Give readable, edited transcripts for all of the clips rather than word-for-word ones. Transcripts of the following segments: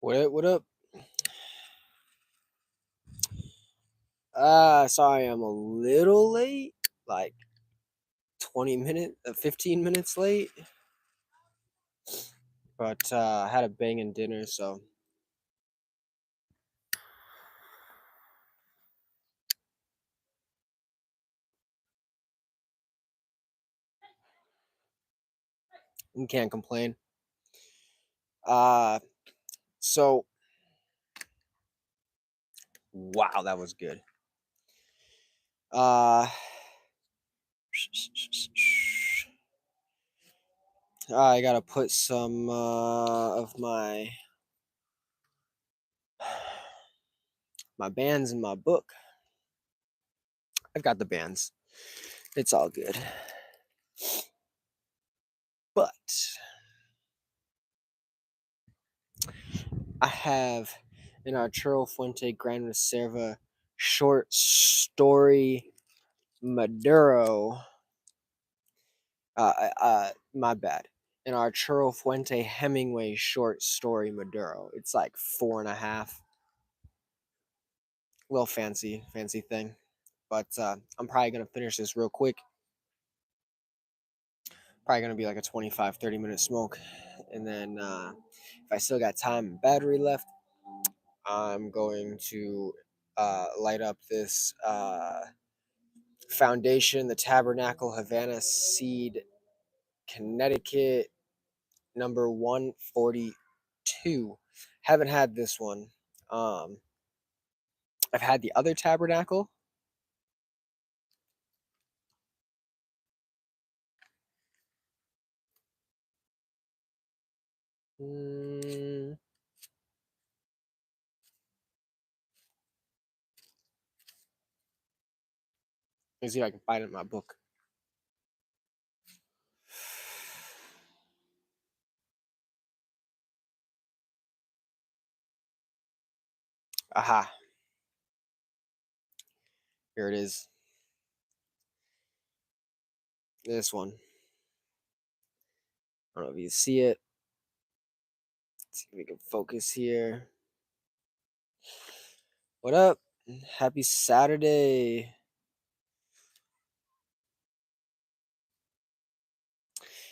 What up? What up? Sorry, I'm a little late, like 15 minutes late. But I had a banging dinner, so you can't complain. Uh, so wow, that was good. Uh, I gotta put some of my bands in my book. I've got the bands. It's all good. But I have an Arturo Fuente Gran Reserva short story Maduro. My bad. An Arturo Fuente Hemingway short story Maduro. It's like 4.5. Little fancy thing. But I'm probably gonna finish this real quick. Probably gonna be like a 25, 30 minute smoke. And then if I still got time and battery left, I'm going to light up this foundation, the Tabernacle Havana Seed, Connecticut, number 142. Haven't had this one. Um, I've had the other Tabernacle. Mm, let me see if I can find it in my book. Aha. Here it is. This one. I don't know if you see it. Let's see if we can focus here. What up? Happy Saturday.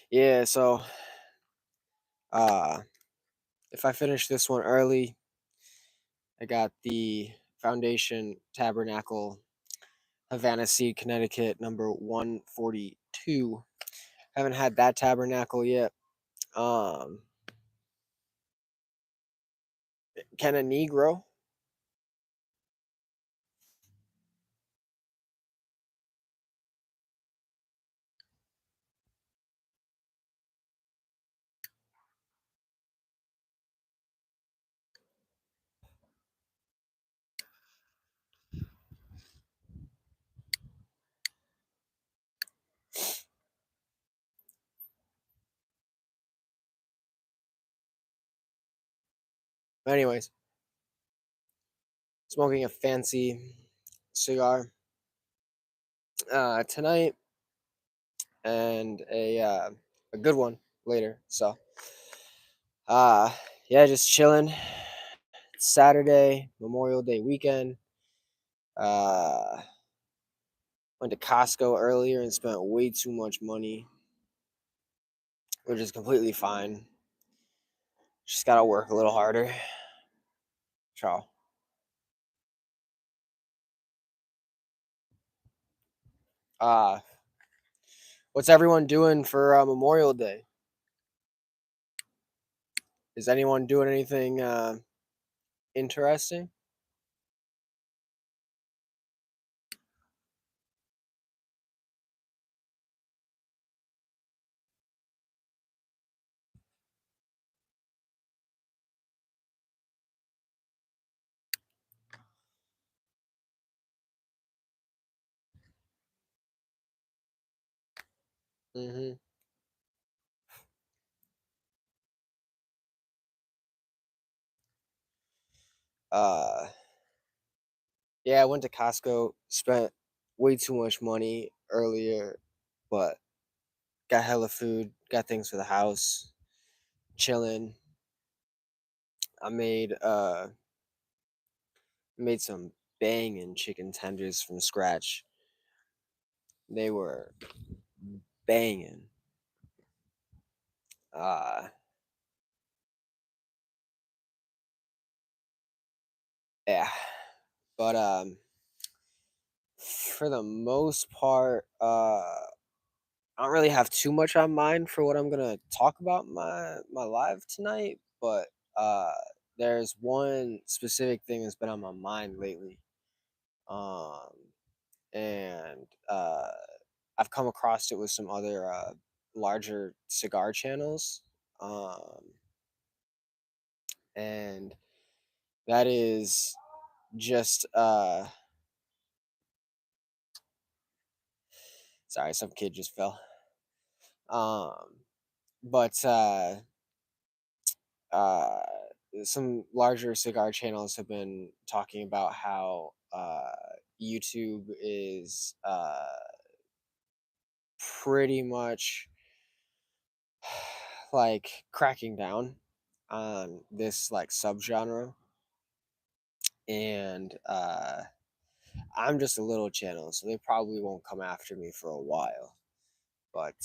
Yeah, so uh if I finish this one early, I got the Foundation Tabernacle Havana Seed, Connecticut, number 142. Haven't had that Tabernacle yet. Um, can a Negro? Anyways, smoking a fancy cigar tonight, and a good one later. So, uh, yeah, just chilling. It's Saturday, Memorial Day weekend. Uh, went to Costco earlier and spent way too much money, which is completely fine. Just gotta work a little harder. Ciao. Uh, what's everyone doing for Memorial Day? Is anyone doing anything interesting? Mm-hmm. Uh, yeah, I went to Costco, spent way too much money earlier, but got hella food, got things for the house, chilling. I made some banging chicken tenders from scratch. They were banging. Uh, yeah, but for the most part, I don't really have too much on mind for what I'm gonna talk about my live tonight. But uh, there's one specific thing that's been on my mind lately. Um, and I've come across it with some other larger cigar channels, um, and that is just sorry, some kid just fell. Um, but uh, some larger cigar channels have been talking about how YouTube is pretty much like cracking down on this like subgenre, and I'm just a little channel, so they probably won't come after me for a while. But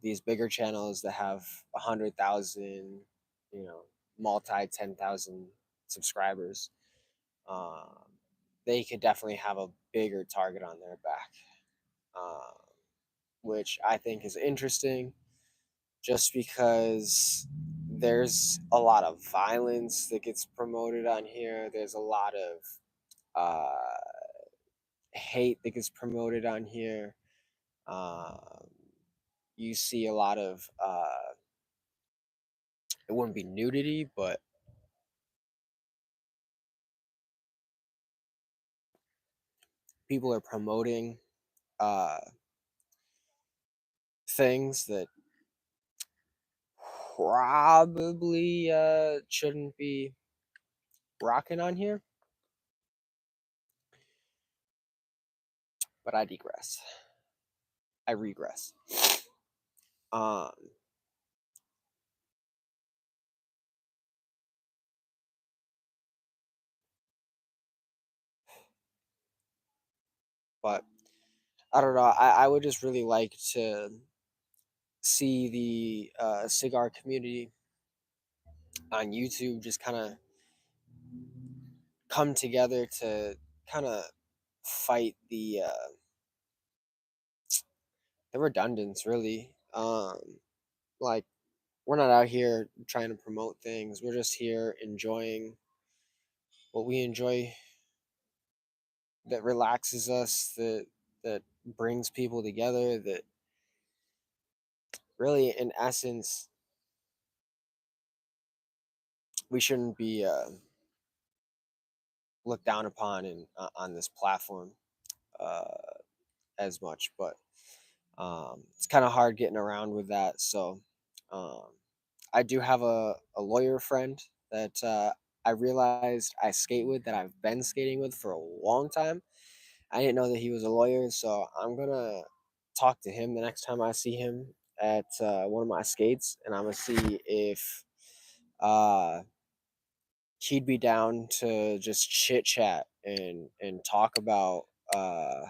these bigger channels that have 100,000, you know, multi 10,000 subscribers, um, they could definitely have a bigger target on their back, um, which I think is interesting just because there's a lot of violence that gets promoted on here. There's a lot of uh, hate that gets promoted on here. Um, you see a lot of it wouldn't be nudity, but people are promoting uh, things that probably shouldn't be rocking on here. But I digress. I regress. Um, but I don't know. I would just really like to see the cigar community on YouTube just kind of come together to kind of fight the redundance, really. Like we're not out here trying to promote things. We're just here enjoying what we enjoy, that relaxes us, that brings people together, that really in essence we shouldn't be looked down upon in on this platform uh, as much. But it's kind of hard getting around with that. So um, I do have a lawyer friend that I realized I skate with, that I've been skating with for a long time. I didn't know that he was a lawyer, so I'm gonna talk to him the next time I see him at one of my skates, and I'm gonna see if uh, he'd be down to just chit chat and talk about uh,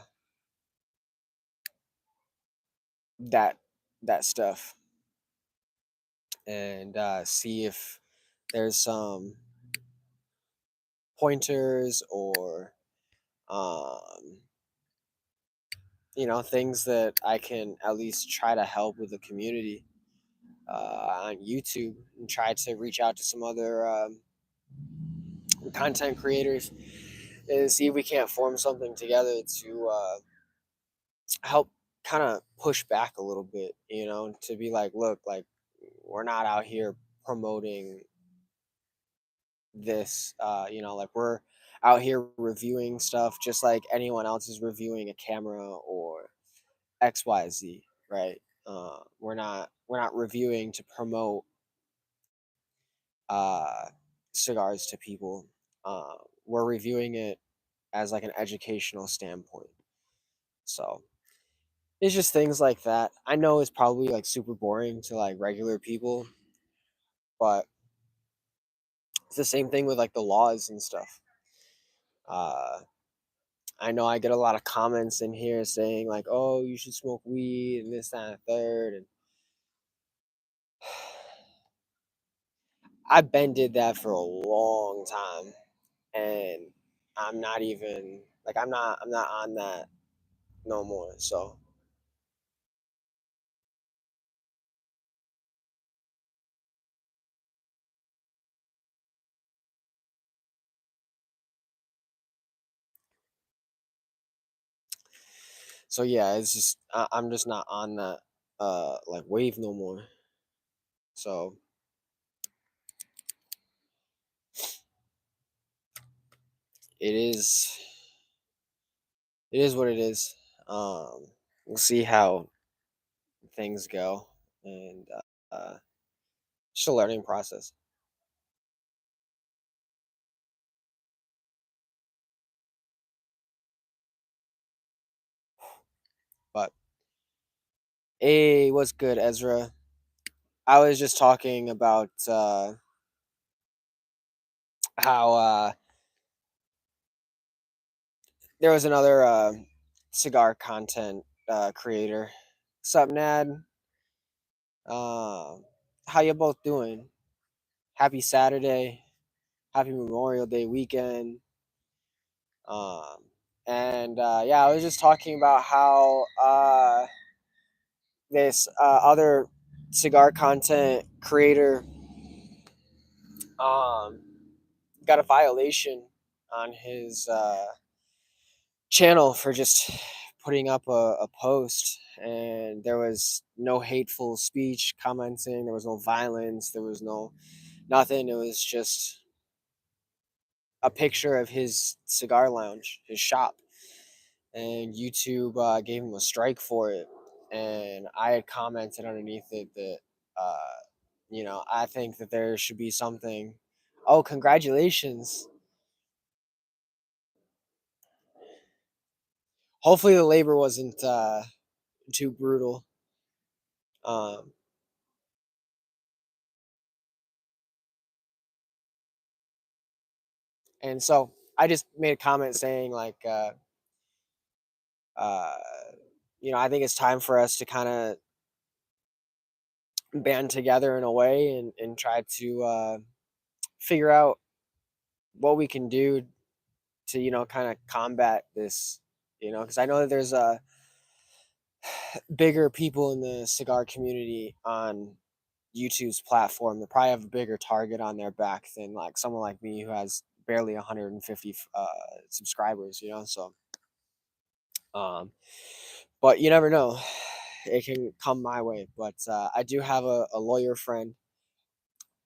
that that stuff, and see if there's some pointers or um, things that I can at least try to help with the community on YouTube, and try to reach out to some other content creators and see if we can't form something together to help kind of push back a little bit, to be like, look, like we're not out here promoting this, like we're out here reviewing stuff just like anyone else is reviewing a camera or XYZ, right? We're not reviewing to promote uh, cigars to people. Uh, we're reviewing it as like an educational standpoint. So it's just things like that. I know it's probably like super boring to like regular people, but It's the same thing with like the laws and stuff. Uh, I know I get a lot of comments in here saying like, "Oh, you should smoke weed and this, that, and the third." And I've been did that for a long time, and I'm not even like I'm not on that no more. So yeah, it's just I'm just not on that like wave no more. So it is it is what it is. We'll see how things go, and just a learning process. But hey, what's good, Ezra? I was just talking about how there was another cigar content creator. Sup, Nad? Uh, how you both doing? Happy Saturday. Happy Memorial Day weekend. Um, and yeah, I was just talking about how this other cigar content creator um, got a violation on his channel for just putting up a post, and there was no hateful speech commenting, there was no violence, there was no nothing. It was just a picture of his cigar lounge, his shop, and YouTube gave him a strike for it. And I had commented underneath it that, I think that there should be something. Oh, congratulations! Hopefully, the labor wasn't too brutal. Um, and so I just made a comment saying like, uh, I think it's time for us to kind of band together in a way and try to figure out what we can do to kind of combat this, because I know that there's bigger people in the cigar community on YouTube's platform that probably have a bigger target on their back than like someone like me who has barely 150 subscribers, so um but you never know, it can come my way. But I do have a lawyer friend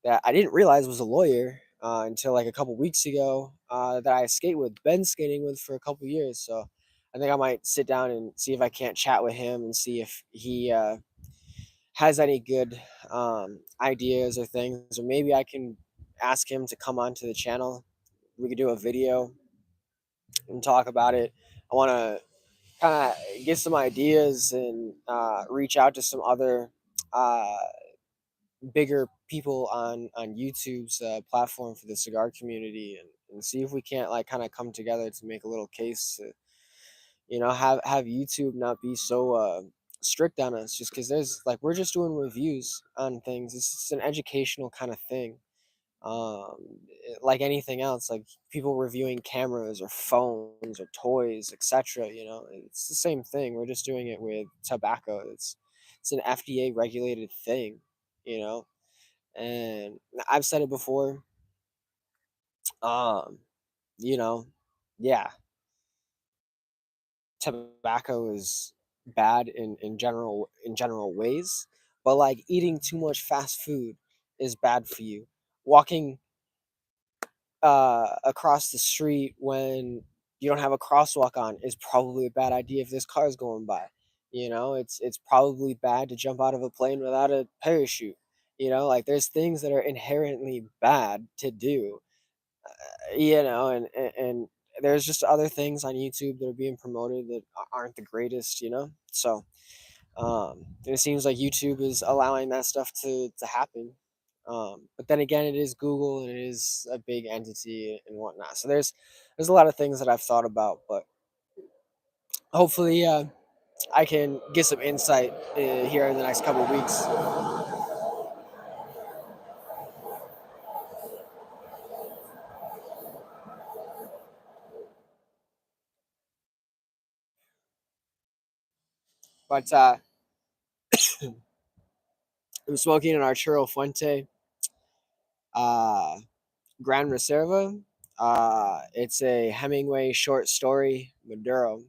that I didn't realize was a lawyer until like a couple weeks ago, that I skate with, been skating with for a couple years. So I think I might sit down and see if I can't chat with him and see if he has any good ideas or things, or maybe I can ask him to come onto the channel. We could do a video and talk about it. I want to kind of get some ideas and reach out to some other uh, bigger people on YouTube's platform for the cigar community, and see if we can't like kind of come together to make a little case to have YouTube not be so strict on us, just because there's like we're just doing reviews on things. It's just an educational kind of thing. um like anything else, like people reviewing cameras or phones or toys, etc. It's the same thing. We're just doing it with tobacco. It's an FDA regulated thing, you know and I've said it before. um you know yeah, tobacco is bad in general ways, but like eating too much fast food is bad for you. Walking across the street when you don't have a crosswalk on is probably a bad idea if there's cars going by. It's probably bad to jump out of a plane without a parachute. Like there's things that are inherently bad to do. And there's just other things on YouTube that are being promoted that aren't the greatest. So it seems like YouTube is allowing that stuff to happen. But then again, it is Google and it is a big entity and whatnot. So there's a lot of things that I've thought about, but hopefully I can get some insight here in the next couple of weeks. But I'm smoking an Arturo Fuente uh, Gran Reserva. It's a Hemingway short story Maduro.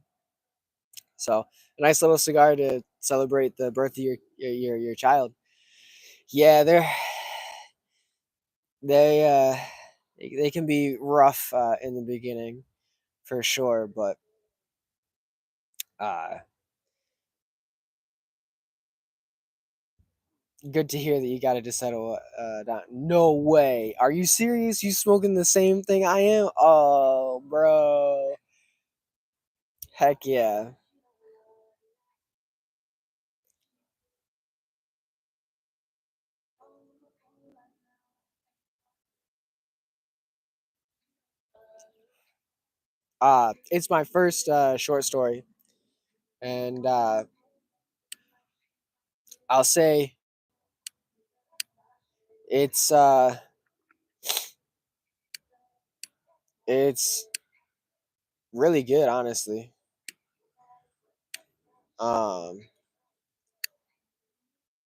So a nice little cigar to celebrate the birth of your child. Yeah, they uh, they can be rough in the beginning for sure, but uh, good to hear that you got it to settle down. No way. Are you serious? You smoking the same thing I am? Oh, bro. Heck yeah. It's my first short story, and I'll say it's it's really good, honestly. Um,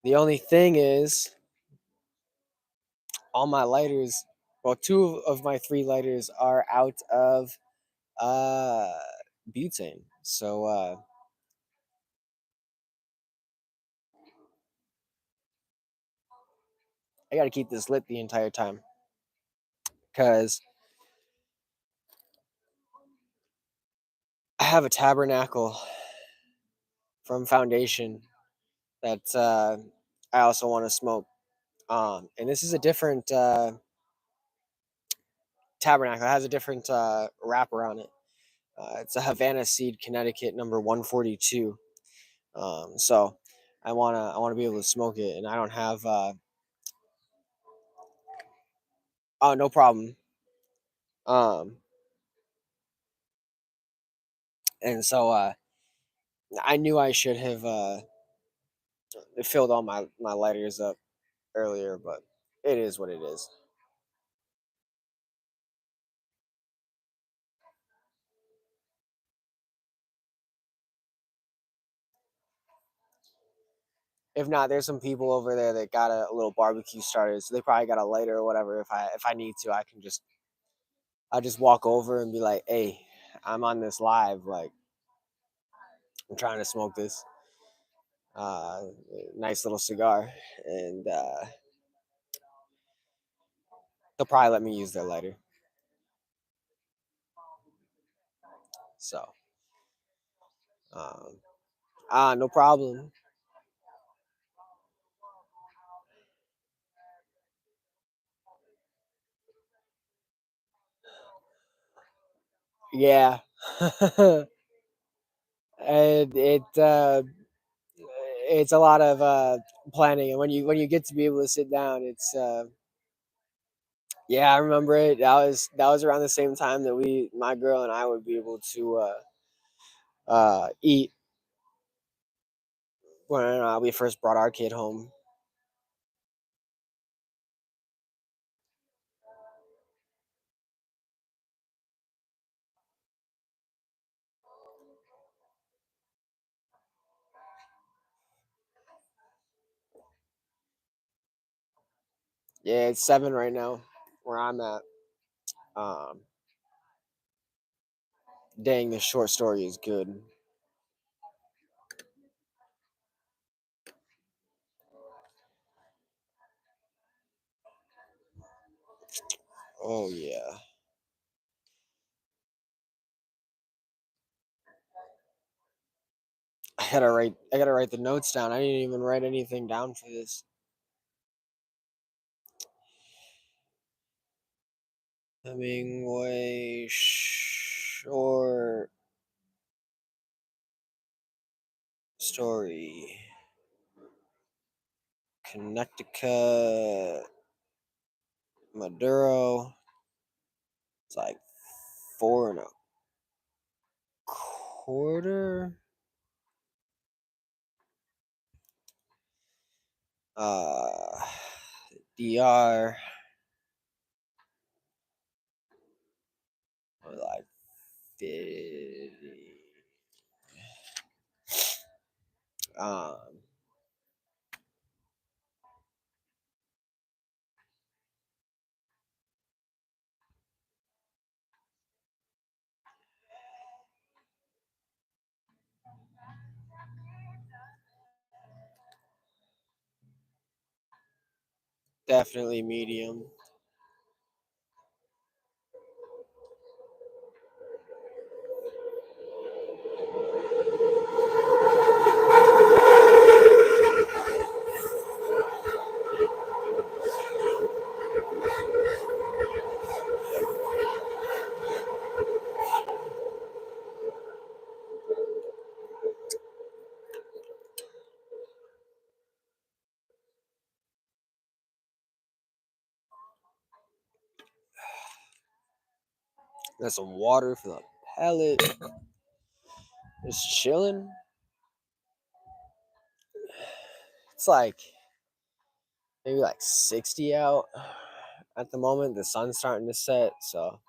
the only thing is, all my lighters, well, two of my three lighters are out of uh, butane. So I got to keep this lit the entire time because I have a tabernacle from Foundation that I also want to smoke. And this is a different tabernacle. It has a different wrapper on it. It's a Havana Seed Connecticut number 142. So I wanna be able to smoke it, and I don't have. Oh, no problem. Um, and so I knew I should have filled all my lighters up earlier, but it is what it is. If not, there's some people over there that got a little barbecue started, so they probably got a lighter or whatever. If I need to, I'll just walk over and be like, "Hey, I'm on this live. Like, I'm trying to smoke this uh, nice little cigar," and they'll probably let me use their lighter. So, um, no problem. Yeah, and it's a lot of planning, and when you get to be able to sit down, it's yeah, I remember it. That was around the same time that my girl and I would be able to eat when we first brought our kid home. Yeah, it's 7 right now where I'm at. Um, Dang, this short story is good. Oh yeah. I gotta write the notes down. I didn't even write anything down for this. Hemingway short story. Connecticut. Maduro. It's like 4.25. Uh, DR like 50. Um, Definitely medium. Got some water for the palate. Just chilling. It's like maybe like 60 out at the moment. The sun's starting to set, so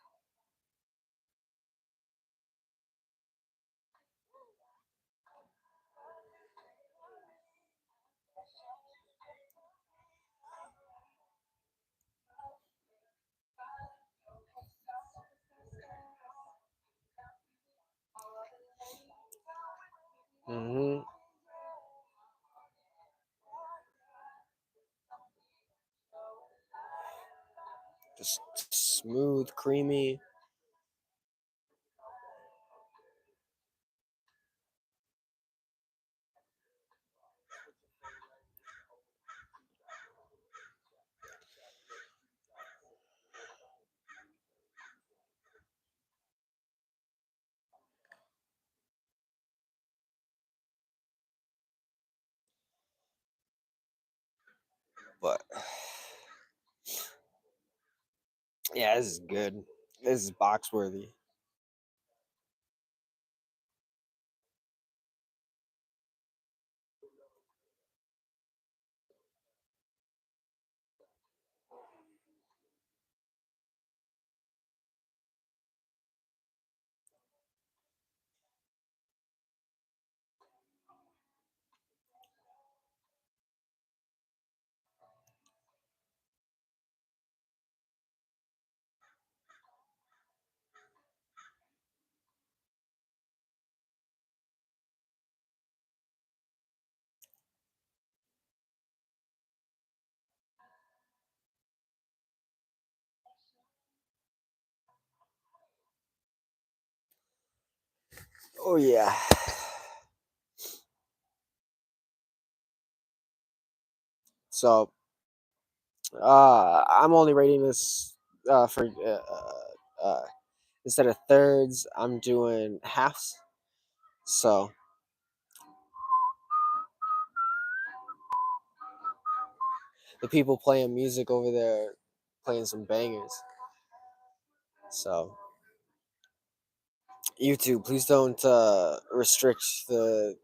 hmm just smooth, creamy. But yeah, this is good. This is box worthy. Oh yeah. So I'm only rating this for instead of thirds, I'm doing halves. So the people playing music over there playing some bangers. So YouTube, please don't restrict the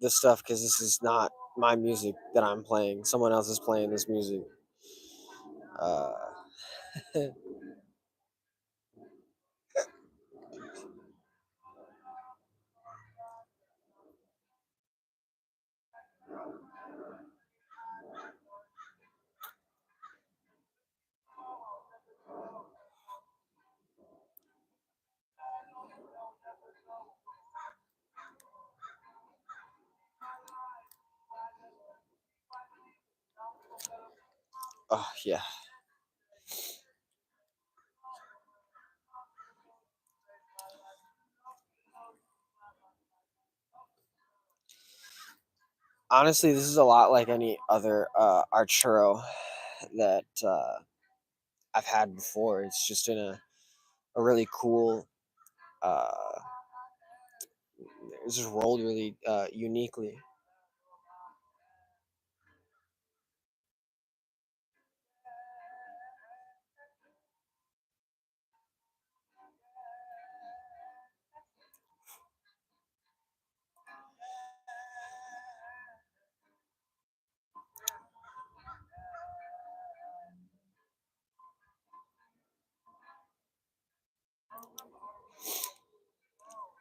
stuff because this is not my music that I'm playing. Someone else is playing this music. Uh, oh yeah. Honestly, this is a lot like any other Arturo that I've had before. It's just in a really cool. Uh, it's just rolled really uniquely.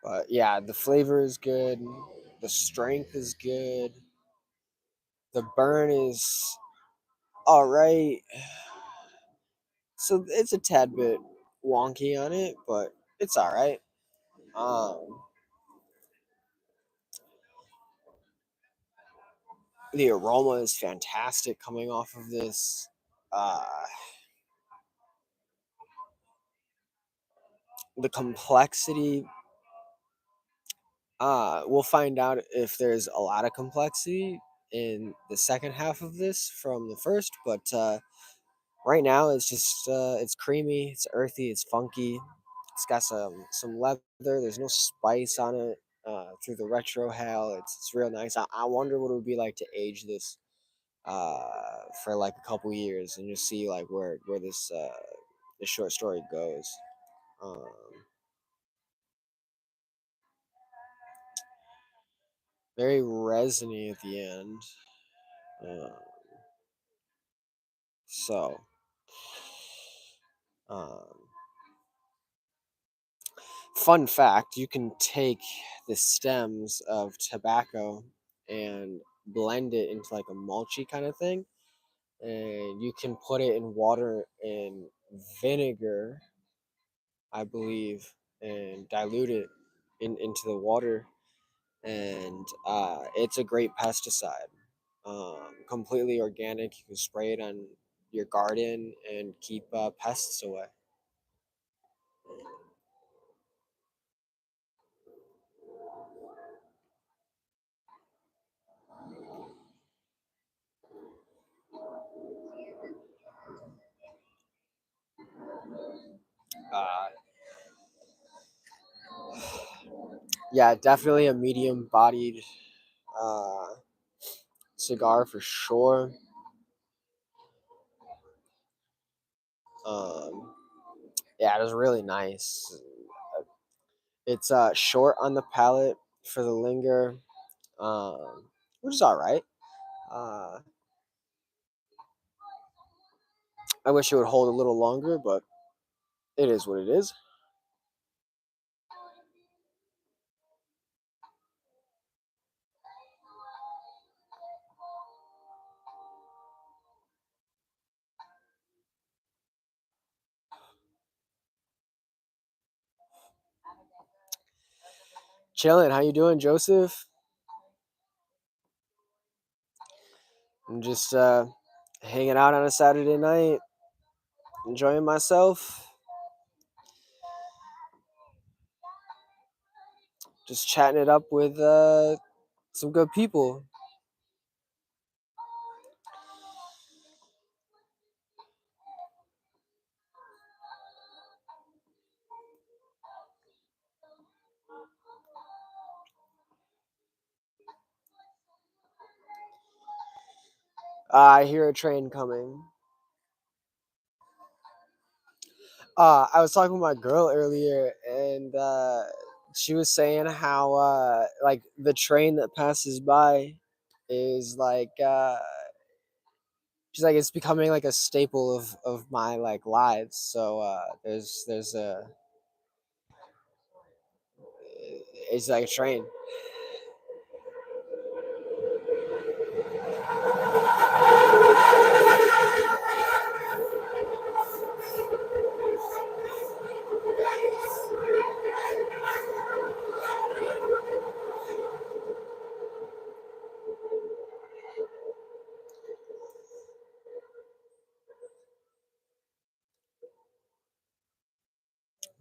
But yeah, the flavor is good. The strength is good. The burn is all right. So it's a tad bit wonky on it, but it's all right. Um, the aroma is fantastic coming off of this. Uh, the complexity, we'll find out if there's a lot of complexity in the second half of this from the first, but right now it's just it's creamy, it's earthy, it's funky. It's got some leather. There's no spice on it. Through the retro hail, it's real nice. I wonder what it would be like to age this for like a couple years and just see like where this short story goes. Um, very resiny at the end. Uh, so, um, fun fact: you can take the stems of tobacco and blend it into like a mulchy kind of thing, and you can put it in water and vinegar, I believe, and dilute it into the water, and it's a great pesticide. Completely organic. You can spray it on your garden and keep pests away. Uh, yeah, definitely a medium-bodied uh, cigar for sure. Um, yeah, it was really nice. It's short on the palate for the linger, which is all right. Uh, I wish it would hold a little longer, but it is what it is. Chilling. How you doing, Joseph? I'm just hanging out on a Saturday night, enjoying myself, just chatting it up with some good people. I hear a train coming. I was talking with my girl earlier, and she was saying how like the train that passes by is like she's like it's becoming like a staple of my like lives. So there's a it's like a train.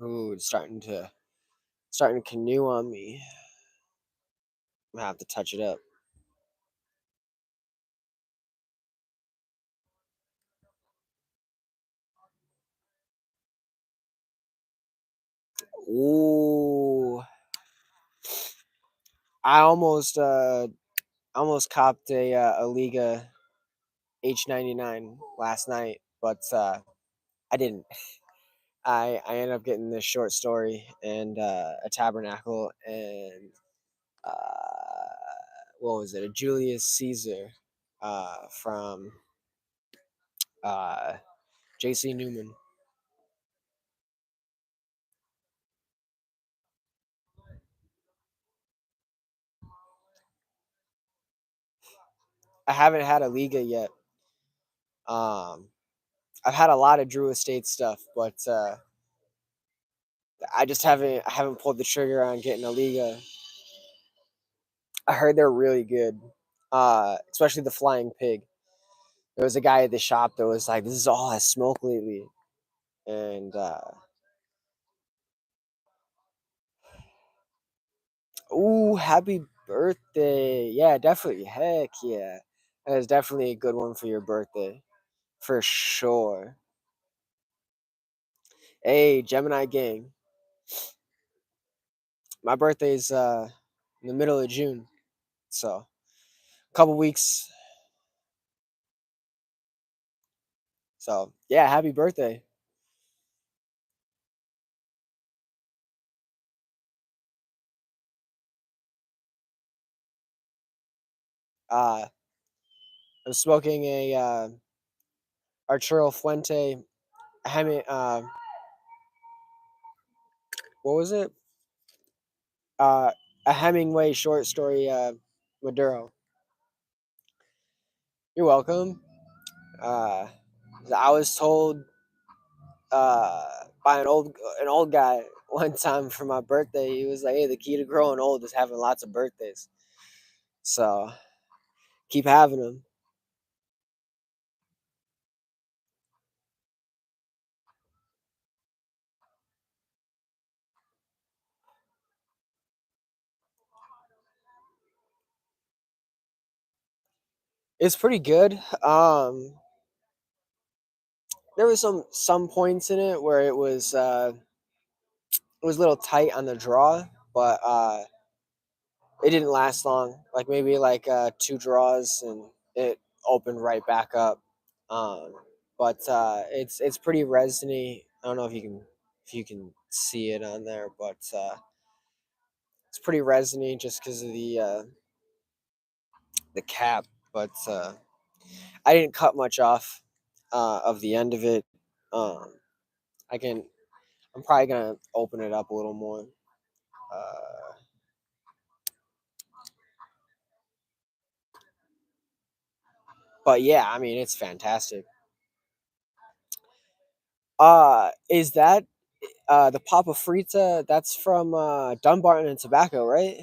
Ooh, it's starting to canoe on me. I'm gonna have to touch it up. Ooh, I almost copped a Liga H99 last night, but I didn't. I ended up getting this short story and a tabernacle and uh, what was it? A Julius Caesar from uh, J.C. Newman. I haven't had a Liga yet. Um, I've had a lot of Drew Estate stuff, but I haven't pulled the trigger on getting a Liga. I heard they're really good, especially the Flying Pig. There was a guy at the shop that was like, "This is all I smoke lately," and ooh, happy birthday! Yeah, definitely. Heck yeah, that is definitely a good one for your birthday, for sure. Hey, Gemini gang, my birthday's in the middle of June, so a couple weeks. So yeah, happy birthday. Uh, I'm smoking a Arturo Fuente Hemi, what was it? Uh, a Hemingway short story, Maduro. You're welcome. Uh, I was told by an old guy one time for my birthday. He was like, "Hey, the key to growing old is having lots of birthdays. So keep having them." It's pretty good. There was some points in it where it was a little tight on the draw, but it didn't last long. Like maybe like two draws, and it opened right back up. Um, but it's pretty resiny. I don't know if you can see it on there, but it's pretty resiny just because of the cap. But I didn't cut much off of the end of it. Um, I can. I'm probably gonna open it up a little more. Uh, but yeah, I mean it's fantastic. Is that the Papa Frita? That's from Dunbarton and Tobacco, right?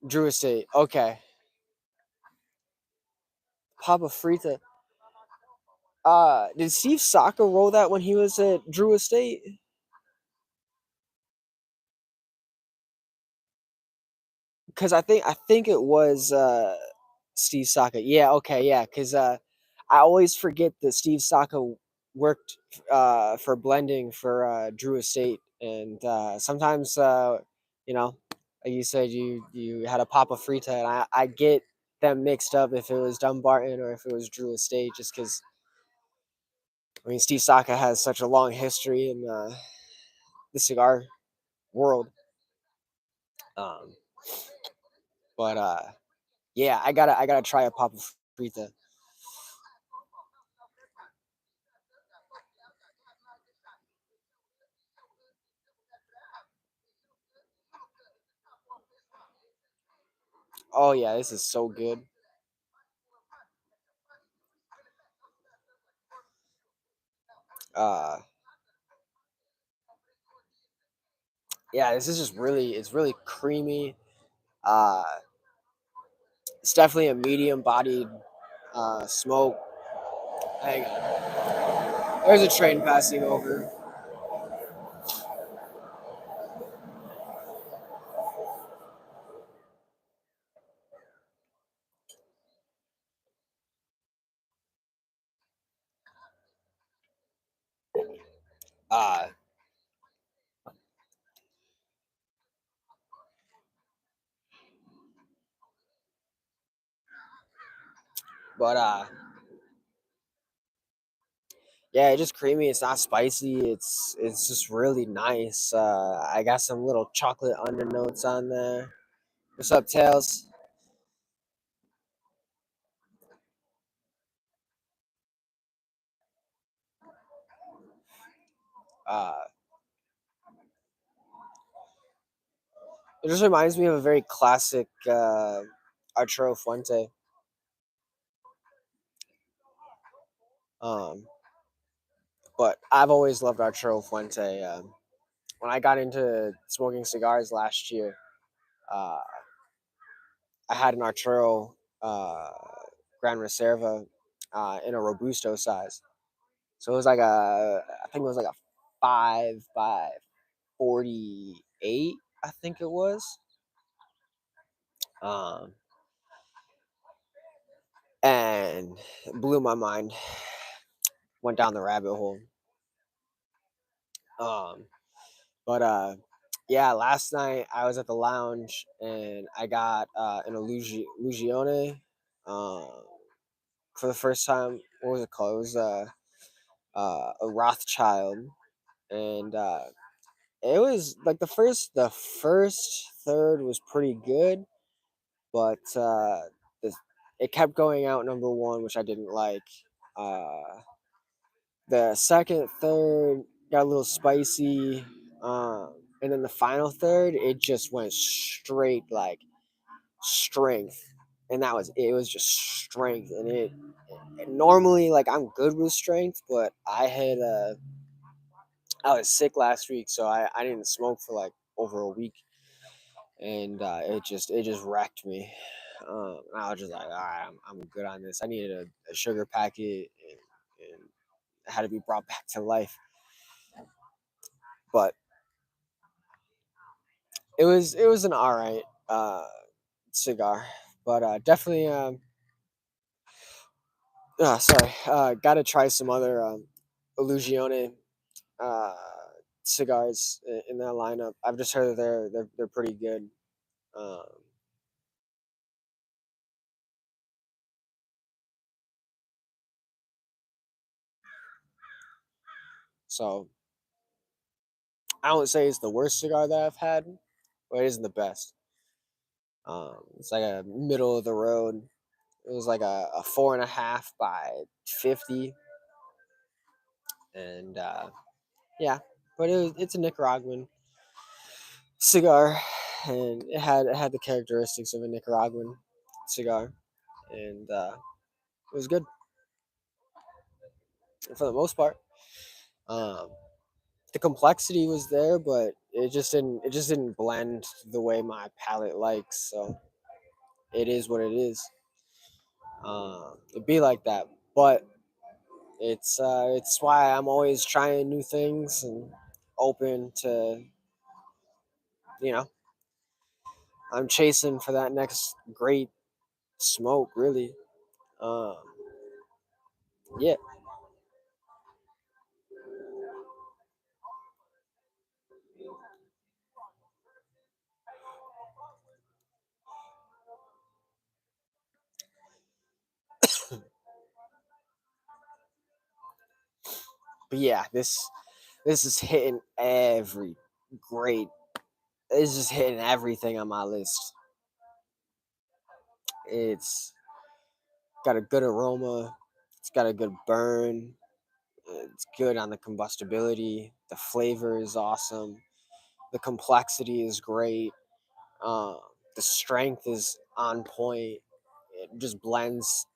Drew Estate. Okay. Papa Frita. Did Steve Saka roll that when he was at Drew Estate? Because I think it was Steve Saka. Yeah, okay, yeah. Because I always forget that Steve Saka worked for blending for Drew Estate, and sometimes you know, like you said, you had a Papa Frita, and I get them mixed up if it was Dumbarton or if it was Drew Estate, just because I mean Steve Saka has such a long history in the cigar world. Um, but yeah, I gotta try a Papa Frita. Oh yeah, this is so good. Uh, yeah, this is just it's really creamy. Uh, it's definitely a medium bodied smoke. Hang on, there's a train passing over. Uh, but yeah, it's just creamy. It's not spicy. It's just really nice. I got some little chocolate undernotes on there. What's up, Tails? Uh, it just reminds me of a very classic Arturo Fuente. Um, but I've always loved Arturo Fuente. When I got into smoking cigars last year, uh, I had an Arturo Gran Reserva in a Robusto size. So it was like I think it was like a 5 by 48, I think it was. Um, and it blew my mind. Went down the rabbit hole. Um, but yeah, last night I was at the lounge and I got an Illusione for the first time. What was it called? It was a Rothschild, and it was like the first third was pretty good, but the, it kept going out number one, which I didn't like. Uh, the second third got a little spicy, and then the final third it just went straight like strength, and that was it. It was just strength, and it normally like I'm good with strength, but I was sick last week, so I didn't smoke for like over a week, and it just wrecked me. And I was just like, all right, I'm good on this. I needed a sugar packet, and it had to be brought back to life. But it was an all right cigar, but definitely sorry, got to try some other Illusione uh, cigars in that lineup. I've just heard that they're pretty good. Um, so I won't say it's the worst cigar that I've had, but it isn't the best. It's like a middle of the road. It was like a 4.5 by 50, and yeah, but it's a Nicaraguan cigar, and it had the characteristics of a Nicaraguan cigar, and it was good for the most part. Um, the complexity was there, but it just didn't blend the way my palate likes. So it is what it is. It'd be like that, but it's why I'm always trying new things and open to you know I'm chasing for that next great smoke, really. Um, yeah, but yeah, this is hitting every great. It's just hitting everything on my list. It's got a good aroma. It's got a good burn. It's good on the combustibility. The flavor is awesome. The complexity is great. Uh, the strength is on point. It just blends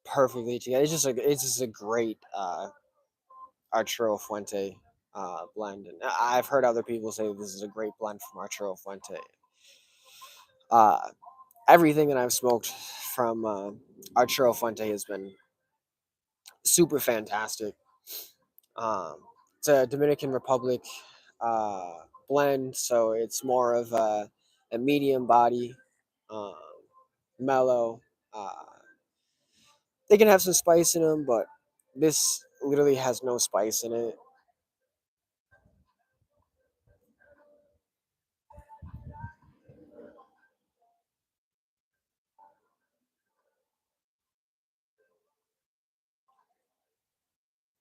perfectly together. It's just a great Arturo Fuente blend, and I've heard other people say this is a great blend from Arturo Fuente. Uh, Everything that I've smoked from Arturo Fuente has been super fantastic. Um, it's a Dominican Republic uh, blend, so it's more of a medium body, um, mellow. Uh, they can have some spice in them, but this literally has no spice in it.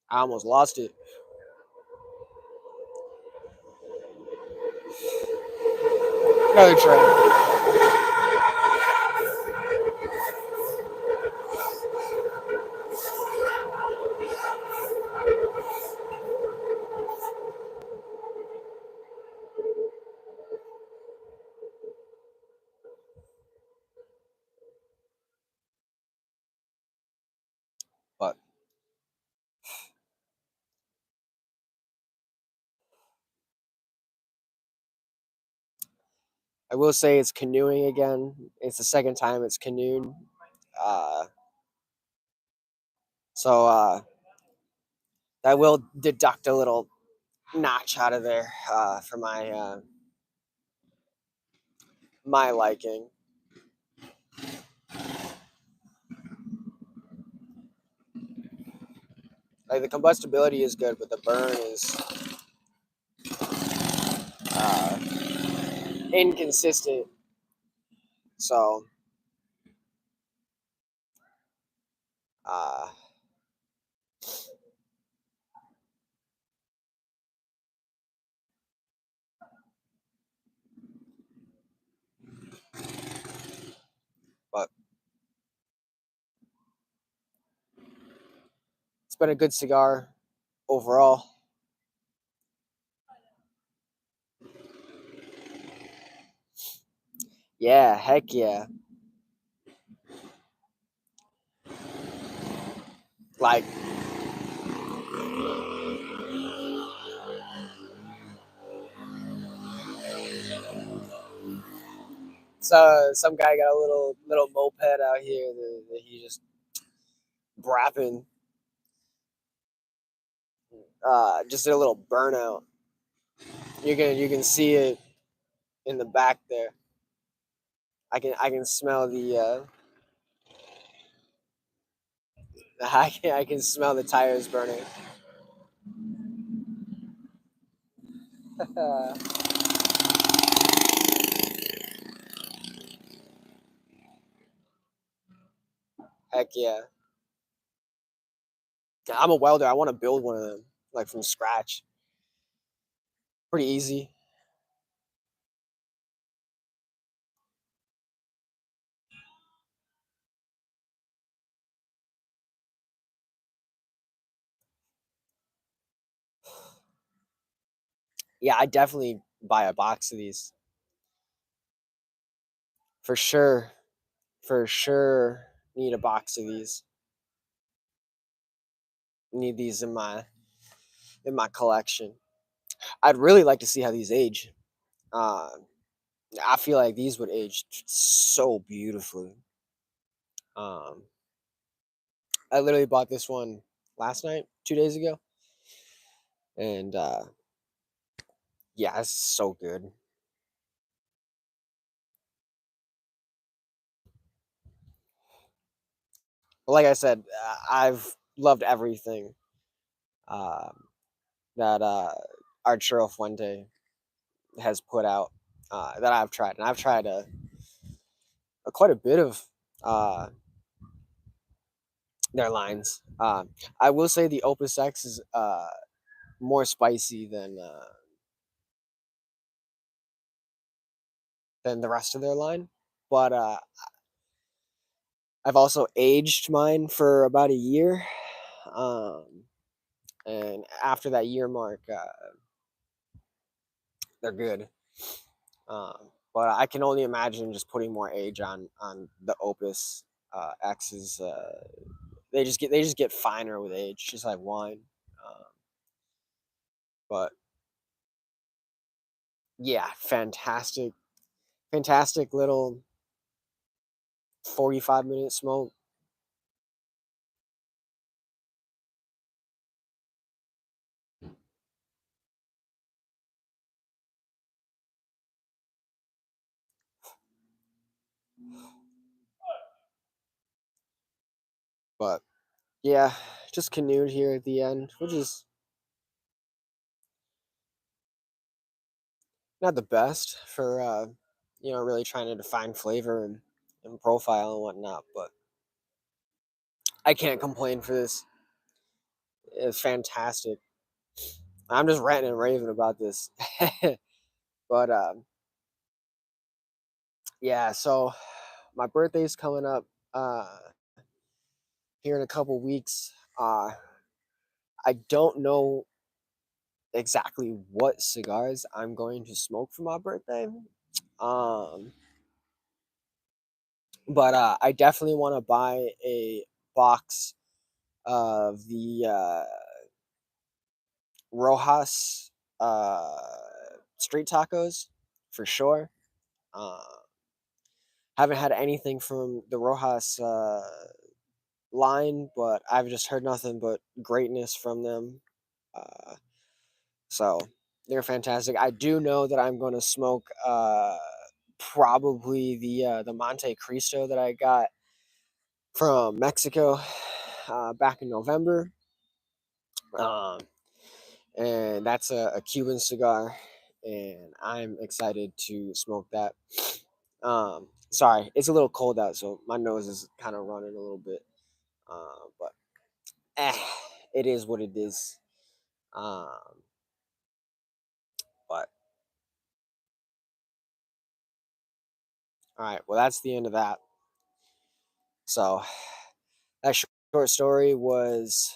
I almost lost it. Another try. I will say it's canoeing again. It's the second time it's canoed. Uh, so I will deduct a little notch out of there for my liking. Like the combustibility is good, but the burn is uh, inconsistent. So, uh, but it's been a good cigar overall. Yeah, heck yeah. Like, so some guy got a little moped out here that he just brapping. Just did a little burnout. You can see it in the back there. I can smell the I can smell the tires burning. Heck yeah. I'm a welder. I want to build one of them like from scratch. Pretty easy. Yeah, I definitely buy a box of these for sure. For sure, need a box of these. Need these in my collection. I'd really like to see how these age. Uh, I feel like these would age so beautifully. Um, I literally bought this one last night, 2 days ago, and yeah, it's so good. But like I said, I've loved everything um, that Arturo Fuente has put out that I've tried, and I've tried quite a bit of uh, their lines. I will say the Opus X is more spicy than the rest of their line, but I've also aged mine for about a year, um, and after that year mark, they're good. But I can only imagine just putting more age on the Opus X's. They just get finer with age, just like wine. Um, but yeah, fantastic little 45-minute smoke. But yeah, just canoed here at the end, which is not the best for really trying to define flavor and profile and whatnot. But I can't complain for this. It's fantastic. I'm just ranting and raving about this. But yeah, so my birthday's coming up here in a couple weeks. I don't know exactly what cigars I'm going to smoke for my birthday. Um, but I definitely want to buy a box of the Rojas street tacos for sure. Haven't had anything from the Rojas line, but I've just heard nothing but greatness from them. Uh, so they're fantastic. I do know that I'm going to smoke probably the Monte Cristo that I got from Mexico back in November. Um, and that's a Cuban cigar, and I'm excited to smoke that. Sorry, it's a little cold out, so my nose is kind of running a little bit. But eh, it is what it is. Um, but all right, well, that's the end of that. So that short story was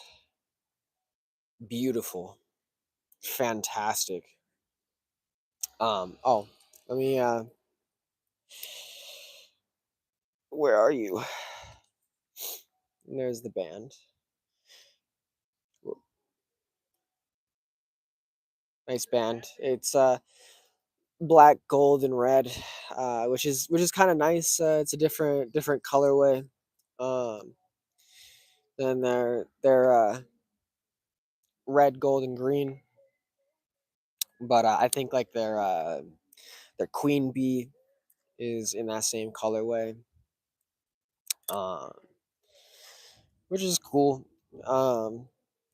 beautiful, fantastic. Oh, let me. Where are you? And there's the band. Nice band. It's black, gold, and red, which is kind of nice. It's a different colorway um, than their red, gold, and green. But I think like their queen bee is in that same colorway, um, which is cool. Um,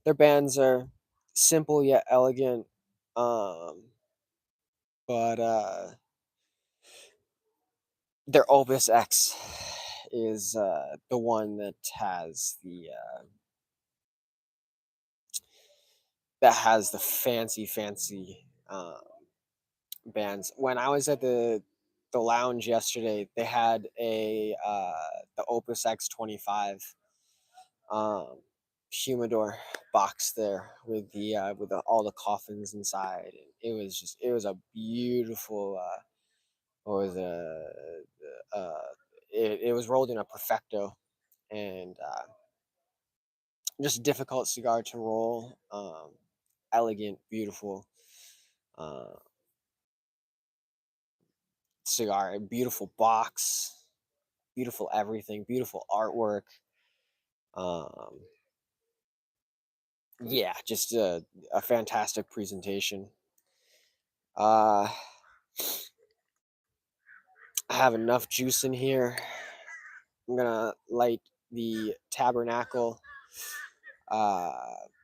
their bands are simple yet elegant, um, but their Opus X is the one that has the fancy bands. When I was at the lounge yesterday, they had the Opus X 25 um, humidor box there with all the coffins inside. It was a beautiful what was it was rolled in a perfecto, and just a difficult cigar to roll. Elegant, beautiful uh, cigar, a beautiful box, beautiful everything, beautiful artwork. Um, yeah, just a fantastic presentation. Uh, I have enough juice in here. I'm gonna light the Tabernacle uh,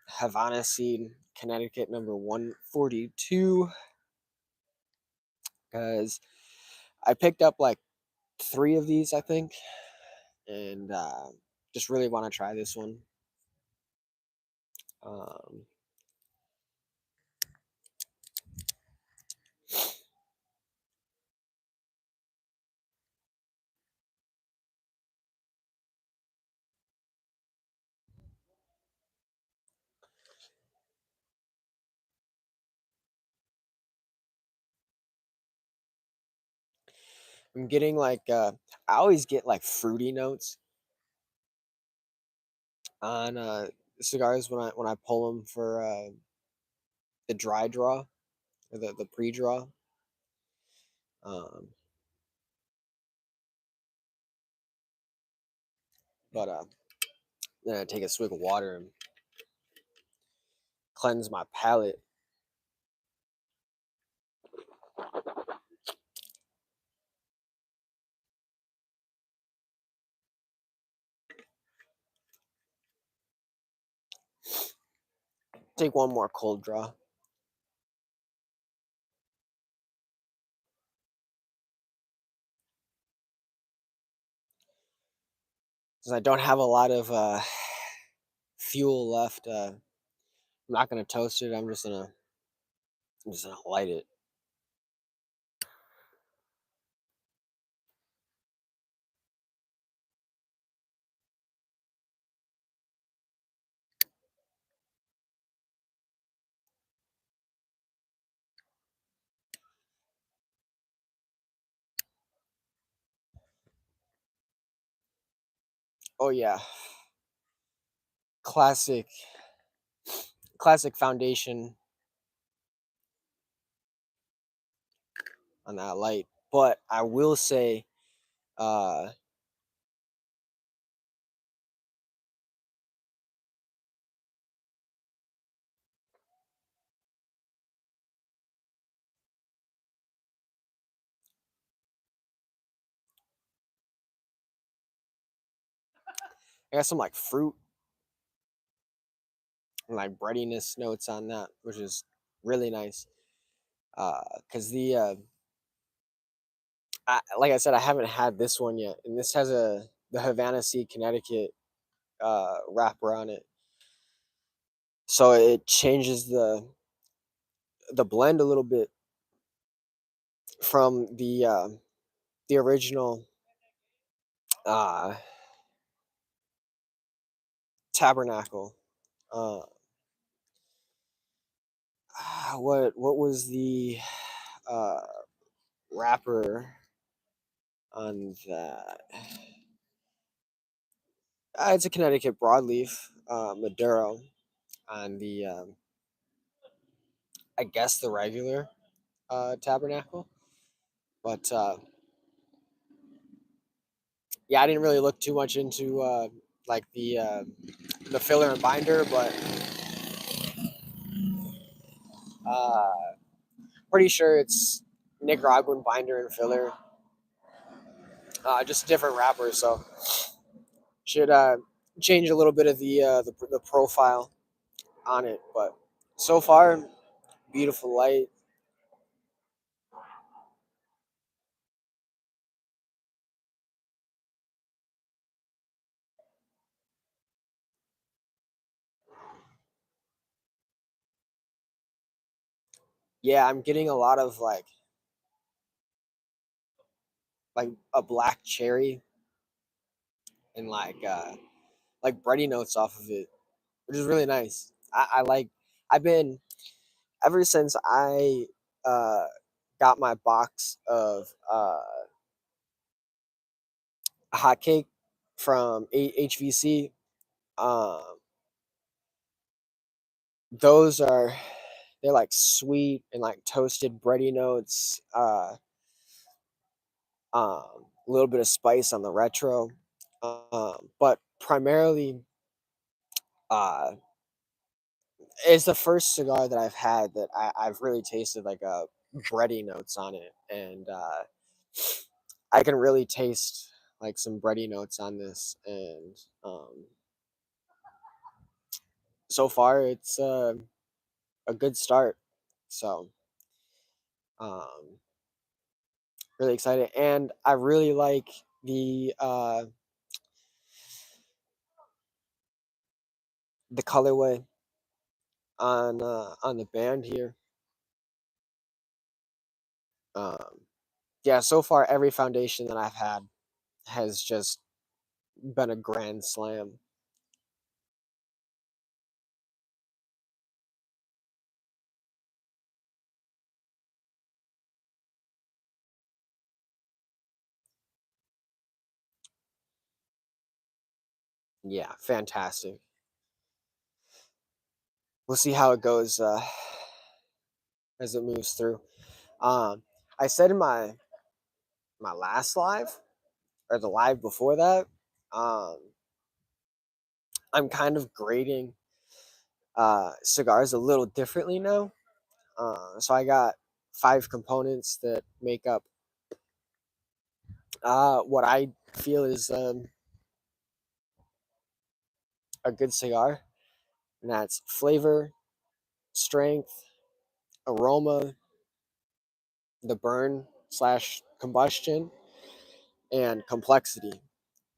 Havana Seed, Connecticut number 142, because I picked up like three of these, I think, and just really want to try this one. Um, I'm getting like I always get like fruity notes on cigars when I pull them for the dry draw or the pre draw. Um, but then I take a swig of water and cleanse my palate. Take one more cold draw. Since I don't have a lot of fuel left, I'm not gonna toast it. I'm just gonna light it. Oh yeah, classic, classic foundation on that light. But I will say, uh, I got some like fruit and like breadiness notes on that, which is really nice. Because like I said, I haven't had this one yet, and this has the Havana Seed Connecticut wrapper on it, so it changes the blend a little bit from the original uh, Tabernacle. Uh, what was the uh, wrapper on that? It's a Connecticut broadleaf Maduro on the I guess the regular Tabernacle, but yeah, I didn't really look too much into like the filler and binder, but uh, pretty sure it's Nicaraguan binder and filler, just different wrappers. So should change a little bit of the profile on it, but so far, beautiful light. Yeah, I'm getting a lot of like a black cherry and like bready notes off of it, which is really nice. I like. I've been ever since I uh, got my box of hot cake from HVC. Um, those are they're like sweet and like toasted bready notes. A little bit of spice on the retro, but primarily, uh, it's the first cigar that I've had that I've really tasted like a bready notes on it, and I can really taste like some bready notes on this, and so far it's a good start. So um, really excited, and I really like the colorway on the band here. Um, yeah, so far every foundation that I've had has just been a grand slam. Yeah, fantastic. We'll see how it goes as it moves through. Um, I said in my last live or the live before that, um, I'm kind of grading cigars a little differently now. So I got 5 components that make up what I feel is a good cigar, and that's flavor, strength, aroma, the burn slash combustion, and complexity.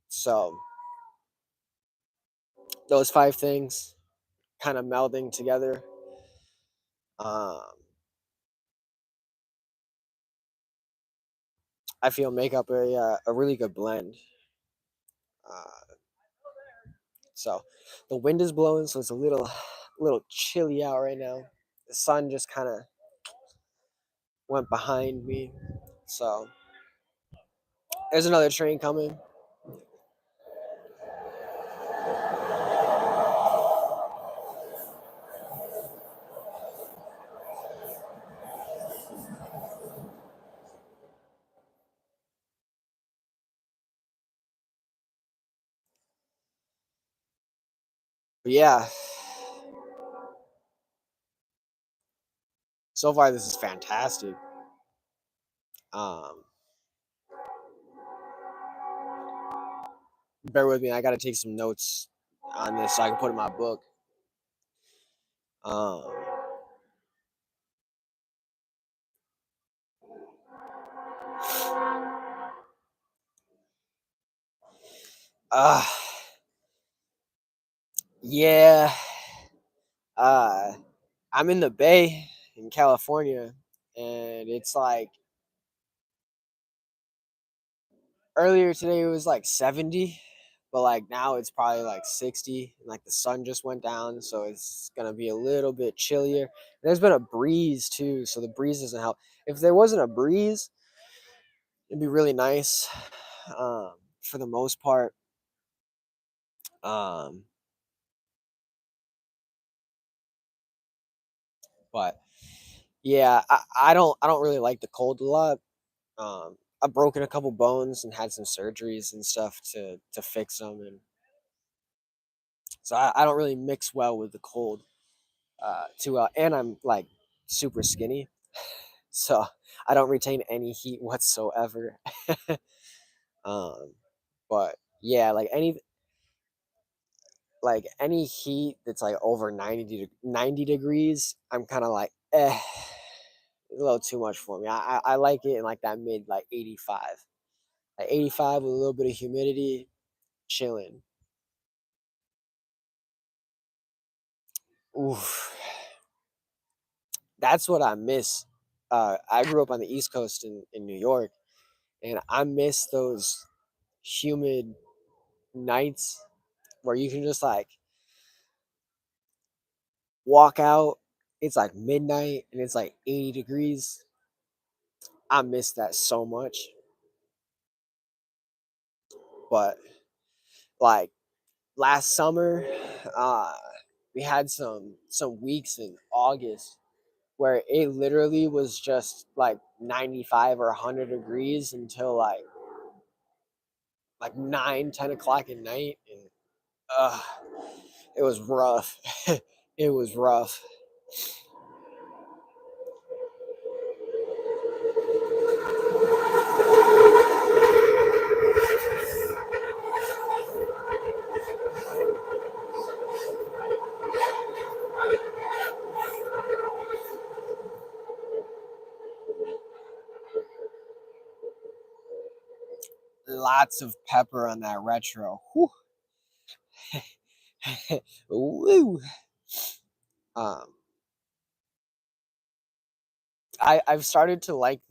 So those 5 things kind of melding together. Um, I feel make up a really good blend. Uh, so the wind is blowing, so it's a little chilly out right now. The sun just kind of went behind me, so there's another train coming. yeah, so far this is fantastic. Um, bear with me. I got to take some notes on this so I can put in my book. Um, uh, yeah. Uh, I'm in the Bay in California, and it's like earlier today it was like 70, but like now it's probably like 60. And like the sun just went down, so it's gonna be a little bit chillier. There's been a breeze too, so the breeze doesn't help. If there wasn't a breeze, it'd be really nice. Um, for the most part. Um, but yeah, I don't really like the cold a lot. I've broken a couple bones and had some surgeries and stuff to fix them, and so I don't really mix well with the cold too well. And I'm like super skinny, so I don't retain any heat whatsoever. um, but yeah, like any heat that's like over 90 degrees, I'm kind of like a little too much for me. I like it in like that mid like 85. Like 85 with a little bit of humidity, chilling. Oof. That's what I miss. I grew up on the East Coast in New York, and I miss those humid nights where you can just like walk out. It's like midnight and it's like 80 degrees. I miss that so much. But like last summer, uh, we had some weeks in August where it literally was just like 95 or 100 degrees until like 9, 10 o'clock at night, and uh it was rough. It was rough. Lots of pepper on that retro. Whew. Woo. um I've started to like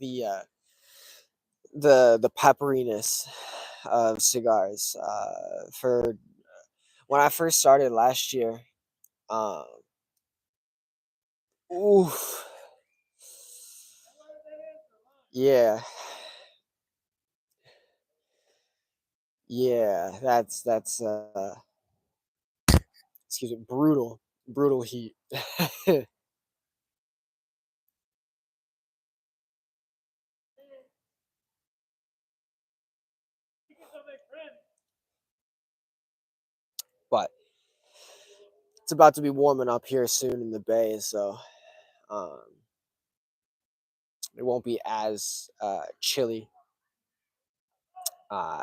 the pepperiness of cigars. For when I first started last year, um oof, yeah, yeah, that's excuse me, brutal heat. But it's about to be warming up here soon in the Bay, so um, it won't be as chilly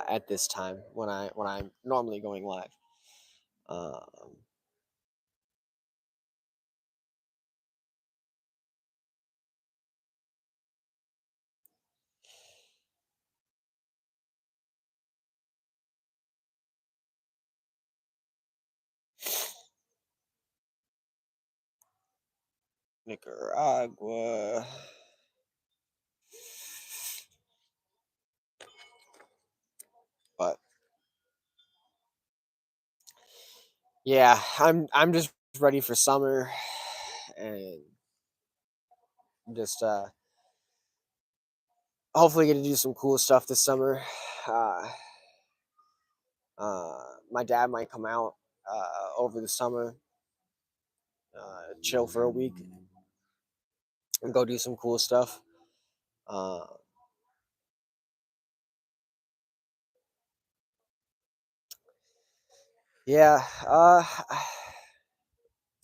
at this time when I'm normally going live. Um, Nicaragua, but yeah, I'm just ready for summer, and just hopefully get to do some cool stuff this summer. Uh, my dad might come out over the summer, chill for a week, and go do some cool stuff. Uh, yeah,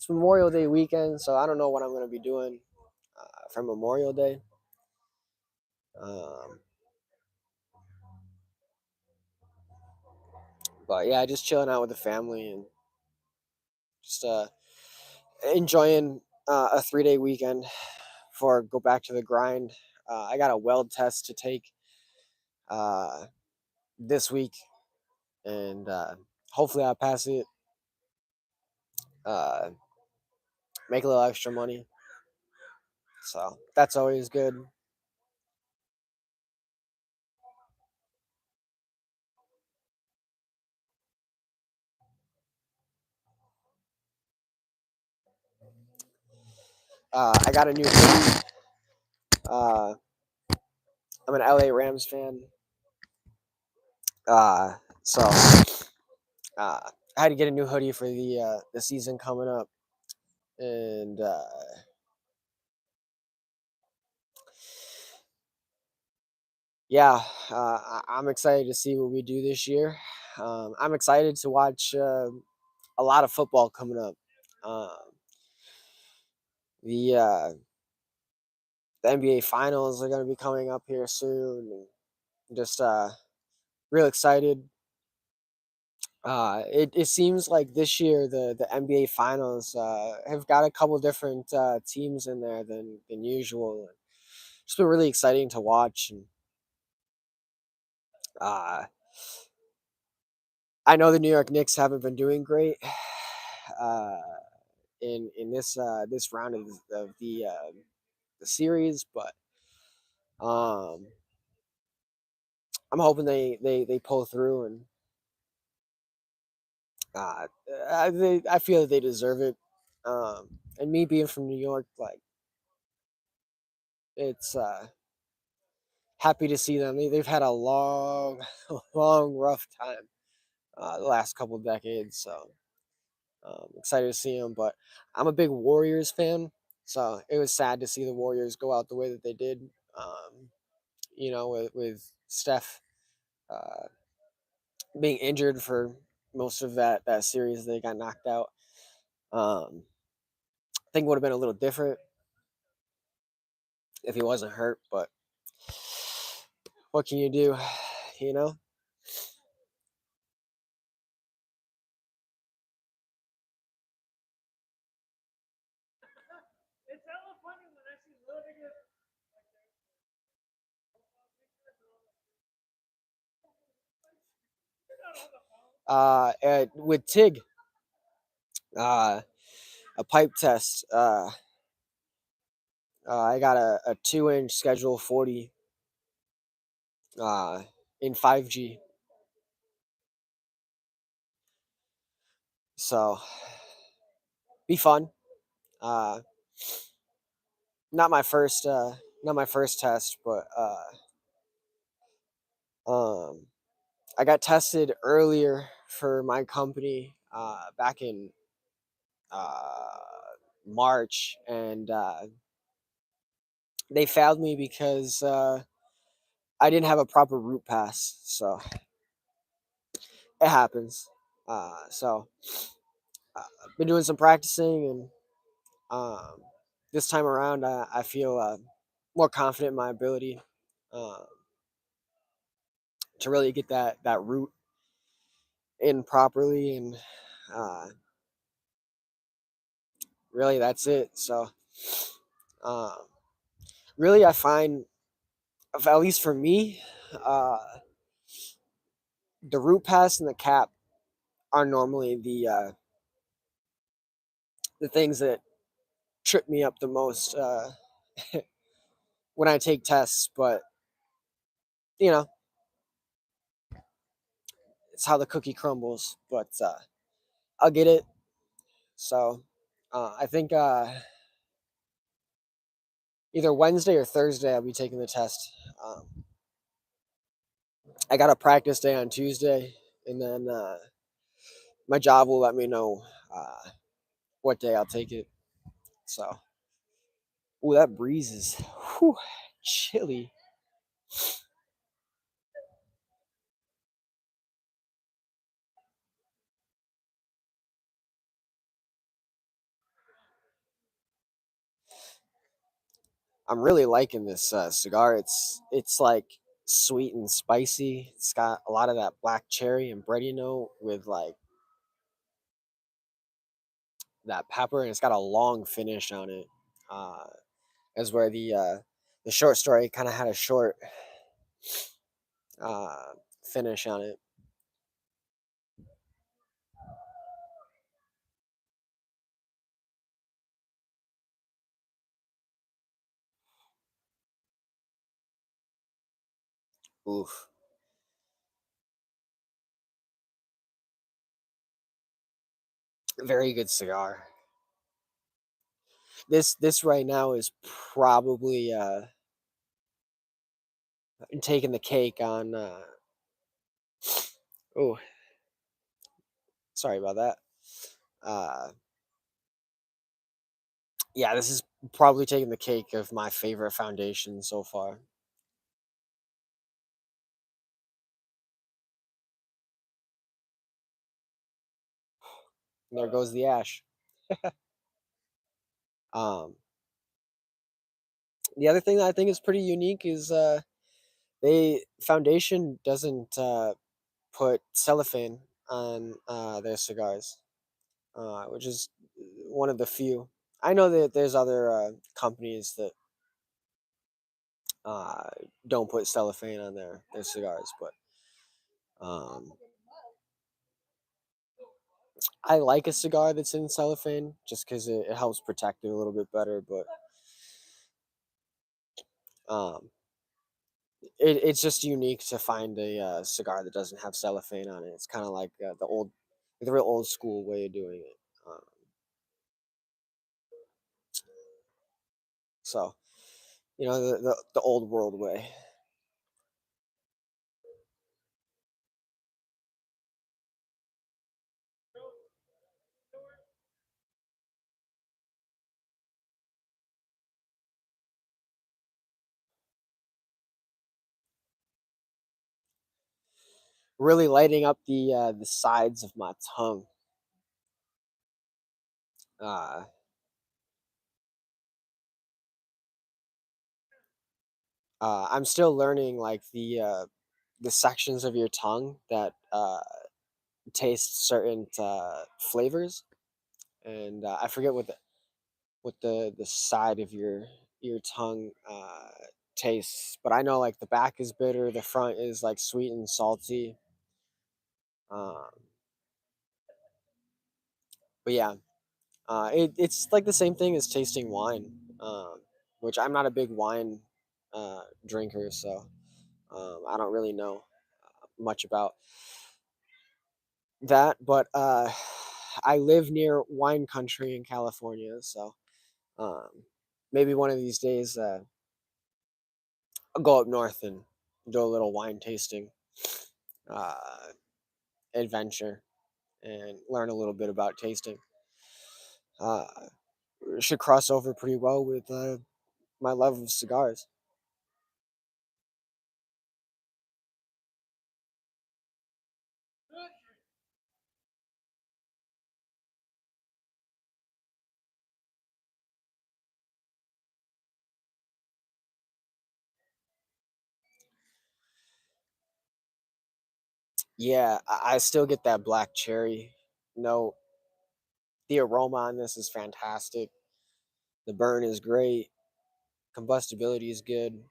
it's Memorial Day weekend, so I don't know what I'm gonna be doing for Memorial Day. Um, but yeah, just chilling out with the family and just enjoying a 3 day weekend before I go back to the grind. I got a weld test to take uh, this week, and hopefully I'll pass it. Uh, make a little extra money, so that's always good. I got a new hoodie. Uh, I'm an LA Rams fan, so I had to get a new hoodie for the season coming up, and yeah, I'm excited to see what we do this year. I'm excited to watch a lot of football coming up. Um, the NBA finals are going to be coming up here soon. And just real excited. It seems like this year the NBA finals have got a couple different teams in there than usual. It's been really exciting to watch. And uh, I know the New York Knicks haven't been doing great uh, in this round of the series, but um, I'm hoping they pull through and uh, I feel that they deserve it. And me being from New York, like it's happy to see them. They've had a long, long, rough time the last couple of decades. So excited to see them. But I'm a big Warriors fan, so it was sad to see the Warriors go out the way that they did. With Steph uh, being injured for most of that series, they got knocked out. I think it would have been a little different if he wasn't hurt, but what can you do? You know. With Tig, uh, a pipe test. I got a 2 inch Schedule 40 uh, in 5G. So be fun. Uh, not my first not my first test, but um, I got tested earlier for my company back in uh, March, and they failed me because I didn't have a proper route pass. So it happens. So I've been doing some practicing, and um, this time around, I feel more confident in my ability uh, to really get that route in properly, and uh, really that's it. So um, really, I find, at least for me, uh, the root pass and the cap are normally the things that trip me up the most when I take tests. But you know, it's how the cookie crumbles. But I'll get it. So I think either Wednesday or Thursday I'll be taking the test. I got a practice day on Tuesday, and then my job will let me know what day I'll take it. So, ooh, that breeze is whew, chilly. I'm really liking this cigar. It's like sweet and spicy. It's got a lot of that black cherry and bready note with like that pepper, and it's got a long finish on it. Uh, as where the short story kind of had a short uh, finish on it. Oof, very good cigar. This right now is probably taking the cake on. Oh, sorry about that. Uh, yeah, this is probably taking the cake of my favorite foundation so far. And there goes the ash. Um, the other thing that I think is pretty unique is they foundation doesn't put cellophane on their cigars, which is one of the few. I know that there's other companies that uh, don't put cellophane on their cigars, but um, I like a cigar that's in cellophane just because it helps protect it a little bit better. But um, it's just unique to find a cigar that doesn't have cellophane on it. It's kind of like the real old school way of doing it. So the old world way. Really lighting up the sides of my tongue. Uh, I'm still learning like the sections of your tongue that taste certain flavors, and I forget what the side of your tongue tastes, but I know like the back is bitter, the front is like sweet and salty. Um, but yeah, it's like the same thing as tasting wine, which I'm not a big wine drinker, so I don't really know much about that. But I live near wine country in California, so um, maybe one of these days I'll go up north and do a little wine tasting uh, adventure and learn a little bit about tasting. Uh, should cross over pretty well with my love of cigars. Yeah, I still get that black cherry note. The aroma on this is fantastic. The burn is great. Combustibility is good.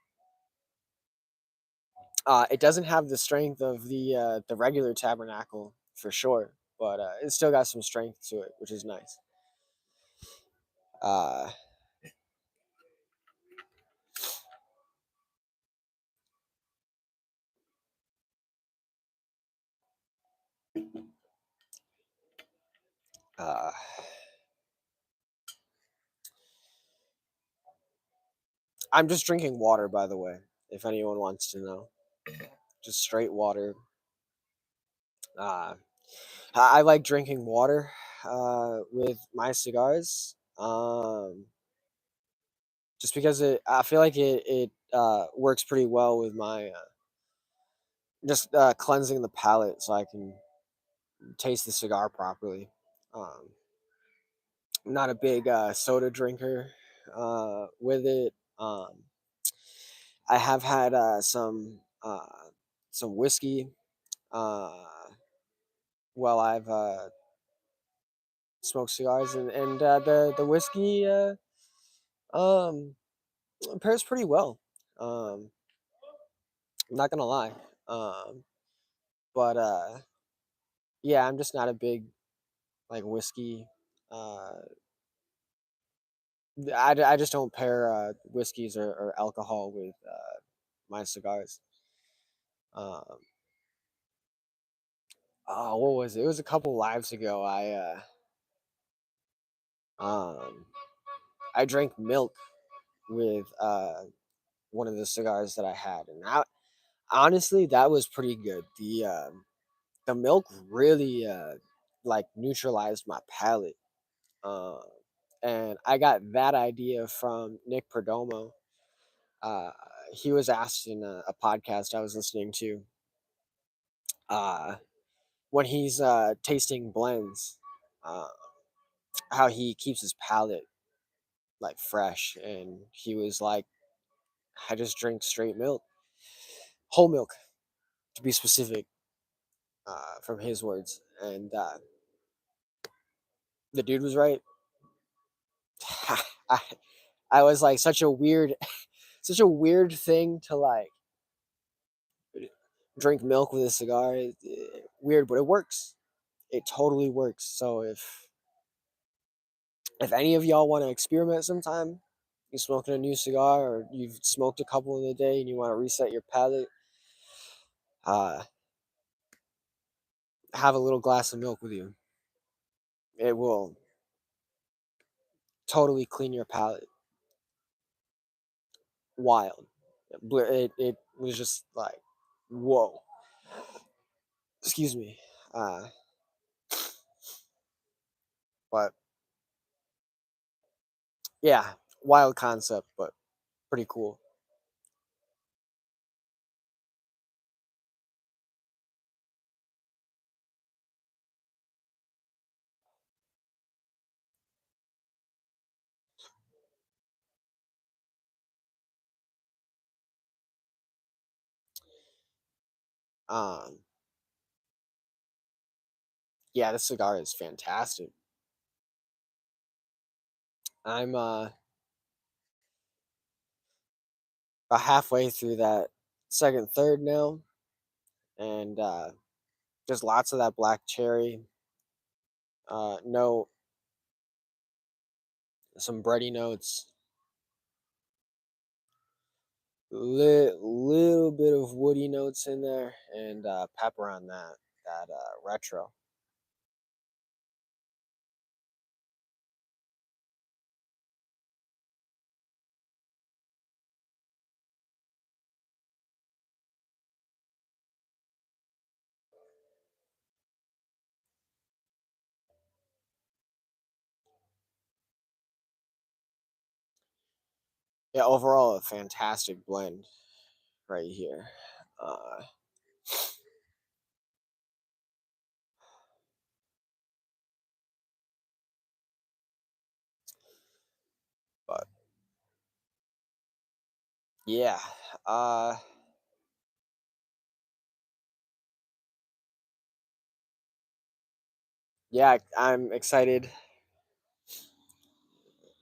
It doesn't have the strength of the regular Tabernacle for sure, but it's still got some strength to it, which is nice. Uh, uh, I'm just drinking water, by the way, if anyone wants to know. Just straight water. Uh, I like drinking water with my cigars, just because I feel like it works pretty well with my just cleansing the palate, so I can taste the cigar properly. I'm not a big soda drinker with it. Um, I have had some whiskey uh, while I've smoked cigars, and the whiskey um, pairs pretty well. Um, I'm not gonna lie, um, but yeah, I'm just not a big like whiskey. Uh, I just don't pair whiskeys or alcohol with my cigars. Um, oh, what was it? It was a couple lives ago. Um, I drank milk with one of the cigars that I had, and honestly, that was pretty good. The milk really like neutralized my palate. Uh, and I got that idea from Nick Perdomo. Uh, he was asked in a podcast I was listening to uh, when he's tasting blends, uh, how he keeps his palate like fresh, and he was like, "I just drink straight milk, whole milk to be specific." From his words, and the dude was right. I, I was like such a weird thing to like drink milk with a cigar. Weird, but it works. It totally works. So if any of y'all want to experiment sometime, you smoking a new cigar or you've smoked a couple in the day and you want to reset your palate, uh, have a little glass of milk with you. It will totally clean your palate. Wild. It was just like, whoa. Excuse me. Uh, but yeah, wild concept, but pretty cool. Um, yeah, this cigar is fantastic. I'm about halfway through that second third now, and just lots of that black cherry. No, some bready notes, little bit of woody notes in there, and pepper on that retro. Yeah, overall a fantastic blend right here. Uh, but yeah, uh, yeah, I'm excited.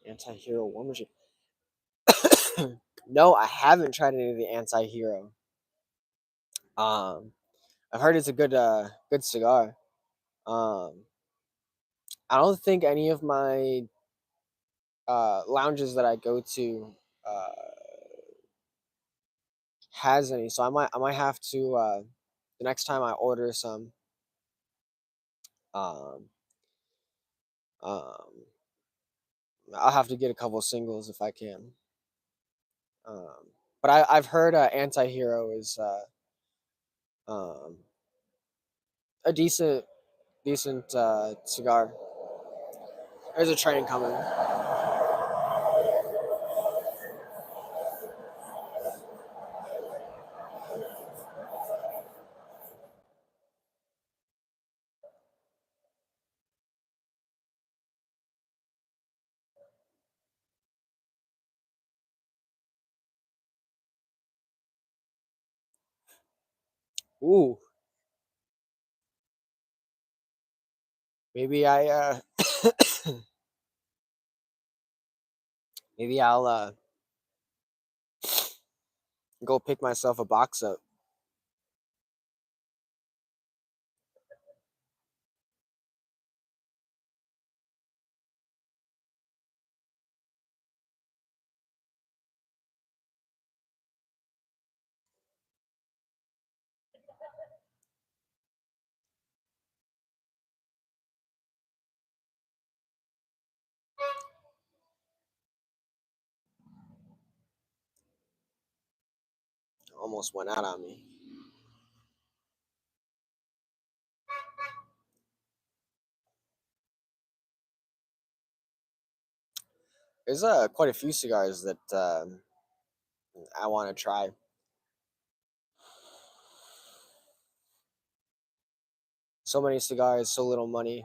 Anti-hero War Machine. No, I haven't tried any of the anti-hero. Um, I've heard it's a good cigar. Um, I don't think any of my lounges that I go to uh, has any, so I might have to the next time I order some. Um, um, I'll have to get a couple singles if I can. Um, but I've heard anti-hero is um, a decent cigar. There's a train coming. Ooh, maybe maybe I'll go pick myself a box up. Almost went out on me. There's quite a few cigars that I want to try. So many cigars, so little money.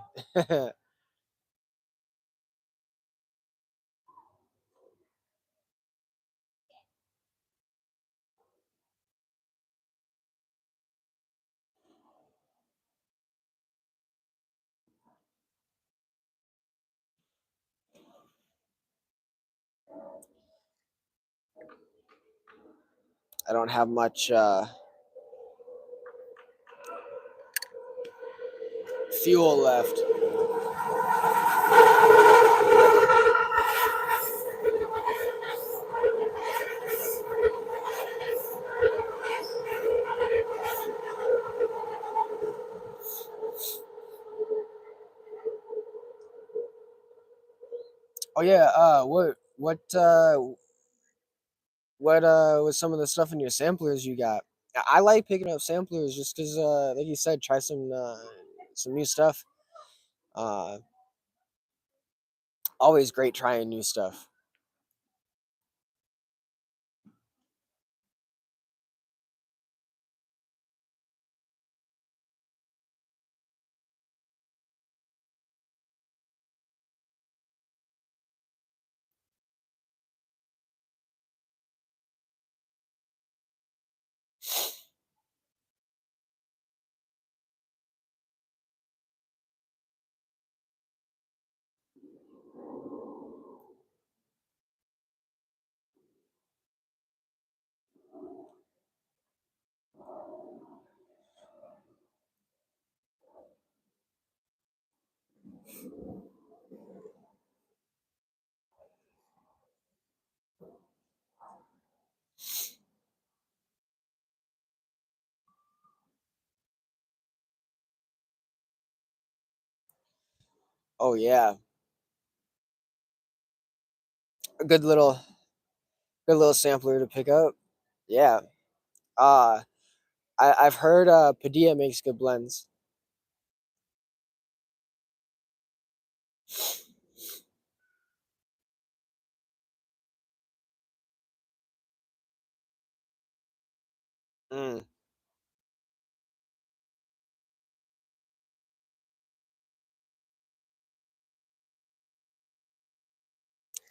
I don't have much fuel left. Oh yeah, what was some of the stuff in your samplers you got? I like picking up samplers just because, like you said, try some new stuff. Uh, Always great trying new stuff. Oh yeah, a good little sampler to pick up. Yeah. Uh, I've heard Padilla makes good blends. Mm,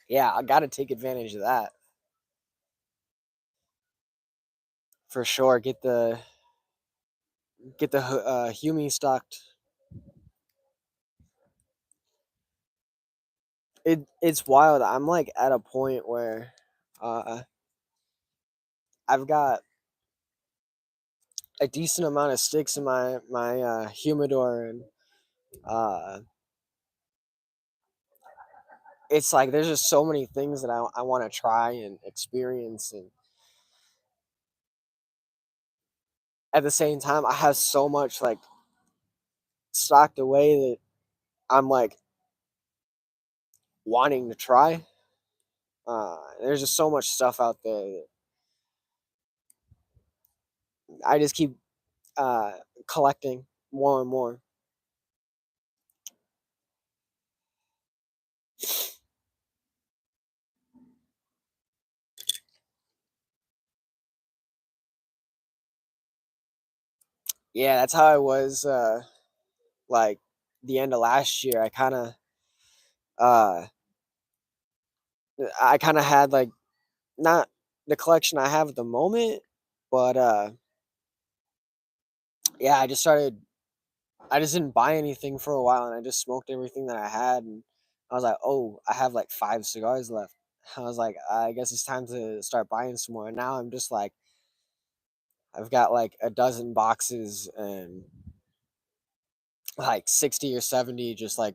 yeah, I got to take advantage of that for sure. Get the Humi stocked. It's wild. I'm like at a point where uh, I've got a decent amount of sticks in my humidor, and uh, it's like there's just so many things that I want to try and experience, and at the same time, I have so much like stocked away that I'm like wanting to try. There's just so much stuff out there that I just keep uh, collecting more and more. Yeah, that's how I was. Like the end of last year, uh, I kind of had like not the collection I have at the moment, but yeah, I just didn't buy anything for a while, and I just smoked everything that I had, and I was like, "Oh, I have, like, 5 cigars left." I was like, "I guess it's time to start buying some more," and now I'm just like I've got, like, a dozen boxes and, like, 60 or 70 just, like,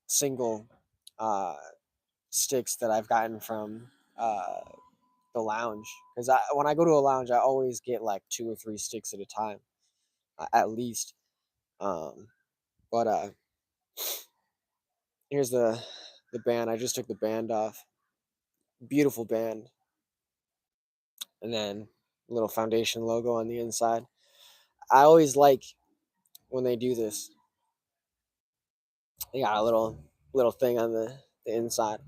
single, uh, sticks that I've gotten from, the lounge. Because when I go to a lounge, I always get, like, 2 or 3 sticks at a time, at least, um, but, here's the band. I just took the band off. Beautiful band, and then little foundation logo on the inside. I always like when they do this. They got a little thing on the inside.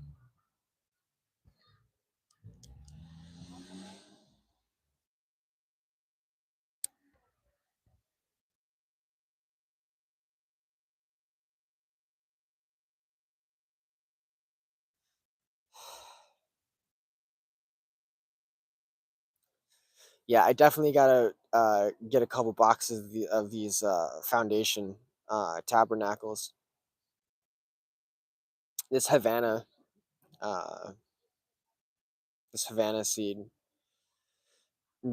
Yeah, I definitely gotta get a couple boxes of these foundation tabernacles. This Havana, uh, this Havana seed,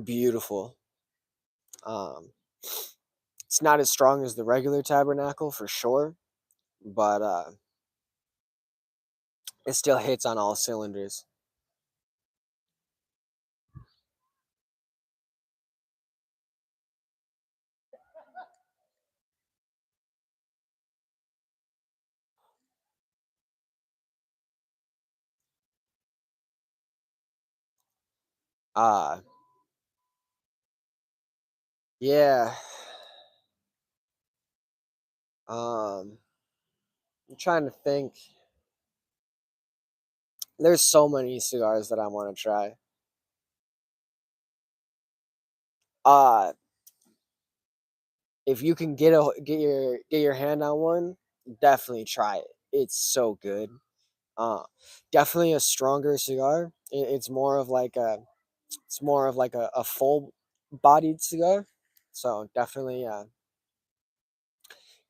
beautiful. Um, it's not as strong as the regular tabernacle for sure, but it still hits on all cylinders. Uh yeah. Um, I'm trying to think. There's so many cigars that I want to try. Uh, if you can get your hand on one, definitely try it. It's so good. Uh, Definitely a stronger cigar. It's more of like a full bodied cigar. So definitely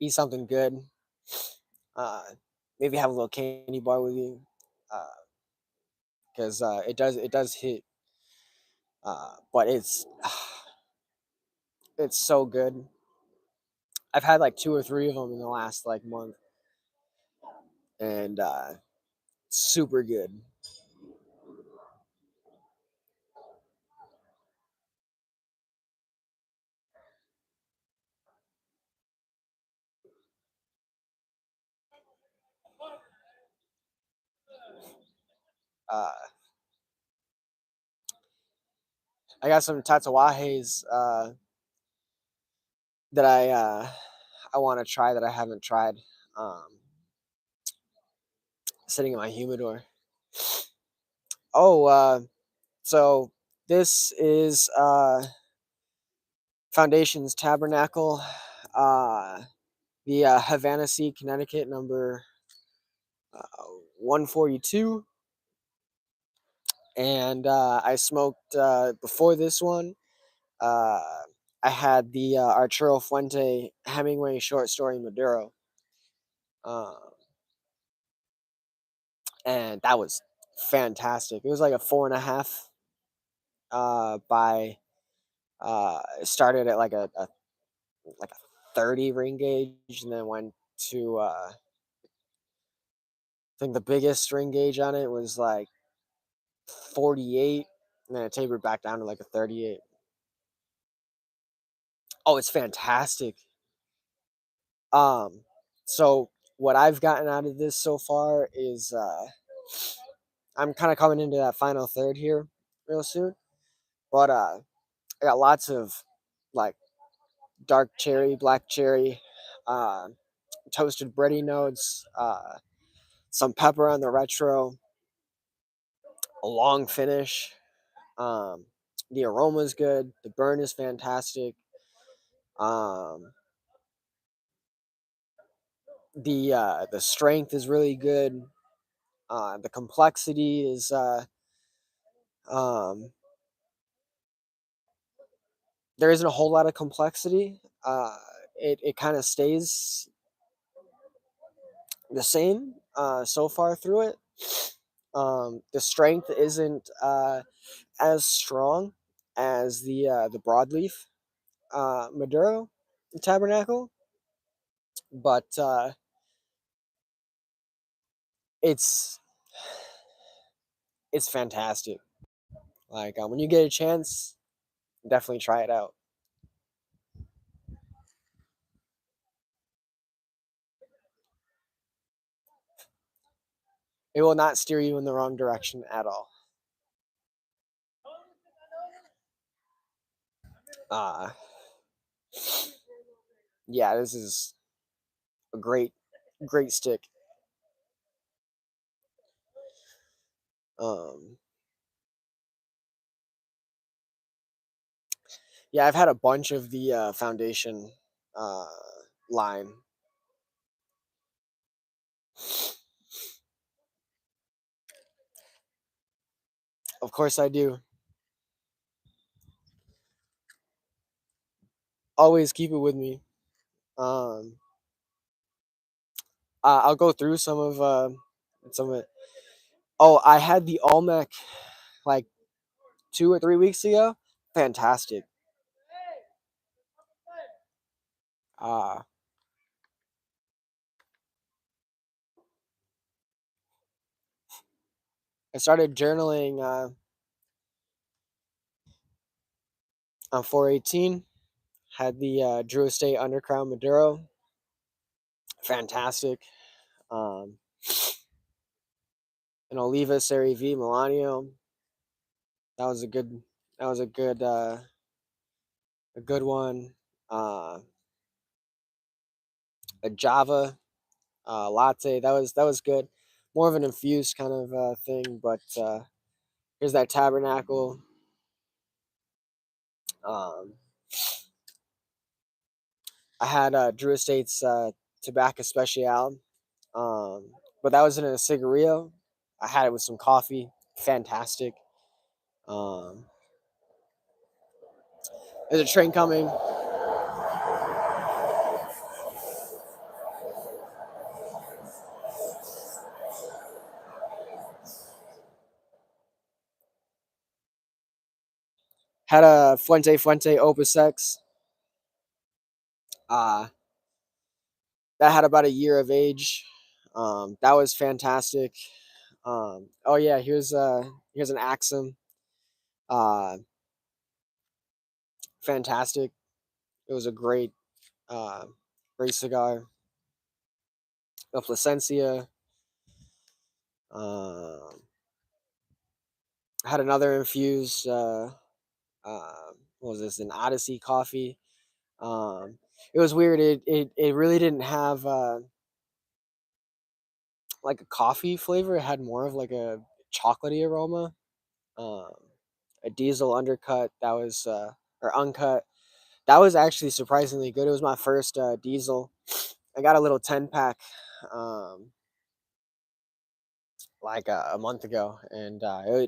eat something good. Uh, Maybe have a little candy bar with you, because it does hit. But it's so good. I've had like 2 or 3 of them in the last like month, and super good. Uh, I got some Tatuajes that I want to try that I haven't tried. Um, Sitting in my humidor. Oh, so this is Foundations Tabernacle, the Havana Sea, Connecticut, number 142. And I smoked before this one. Uh, I had the Arturo Fuente Hemingway short story Maduro, uh, and that was fantastic. It was like a 4.5 by it started at like a 30 ring gauge, and then went to I think the biggest ring gauge on it was like 48, and then it tapered back down to like a 38. Oh, it's fantastic. Um, so what I've gotten out of this so far is I'm kind of coming into that final third here real soon, but I got lots of like dark cherry, black cherry, uh, toasted bready notes, some pepper on the retro, a long finish. Um, the aroma is good. The burn is fantastic. Um, the strength is really good. The complexity is um, there isn't a whole lot of complexity. It kind of stays the same so far through it. The strength isn't as strong as the broadleaf Maduro Tabernacle, but it's it's fantastic. Like when you get a chance, definitely try it out. It will not steer you in the wrong direction at all. Uh, yeah, this is a great stick. Um, yeah, I've had a bunch of the foundation uh, line. Of course, I do. Always keep it with me. Um, I'll go through some of it. Oh, I had the Olmec like 2 or 3 weeks ago. Fantastic. Uh, I started journaling on 418. Had the Drew Estate Undercrown Maduro. Fantastic. Um, an Oliva Seri V Milanio. That was a good. That was a good one. Uh, a Java latte. That was good. More of an infused kind of thing, but here's that Tabernacle. Um, I had Drew Estate's Tobacco Special, um, but that was in a cigarillo. I had it with some coffee. Fantastic. Um, there's a train coming. Had a Fuente Opus X. Uh, that had about a year of age. That was fantastic. Oh yeah, here's an Axum. Uh, fantastic. It was a uh, great cigar. A Plasencia. Um, had another infused. What was this? An Odyssey coffee. Um, it was weird. It really didn't have like a coffee flavor. It had more of like a chocolatey aroma. Um, a diesel undercut that was or uncut. That was actually surprisingly good. It was my first diesel. I got a little 10 pack um, like a month ago, and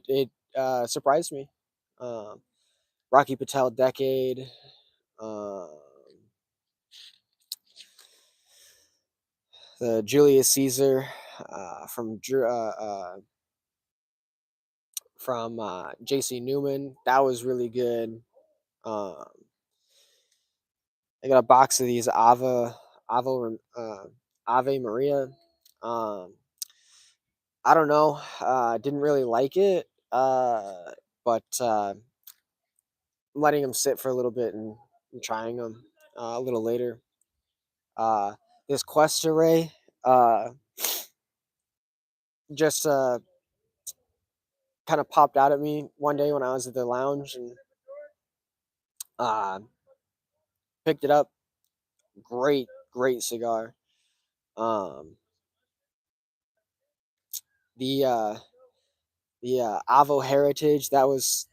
it surprised me. Um, Rocky Patel Decade, um, the Julius Caesar from J.C. Newman. That was really good. Um, I got a box of these Ave Maria. Um, I don't know. Didn't really like it, but I'm letting them sit for a little bit and trying them a little later. Uh, this Quest Array uh, just kind of popped out at me one day when I was at the lounge and uh, picked it up. Great cigar. Um, the uh, the Avo Heritage, that was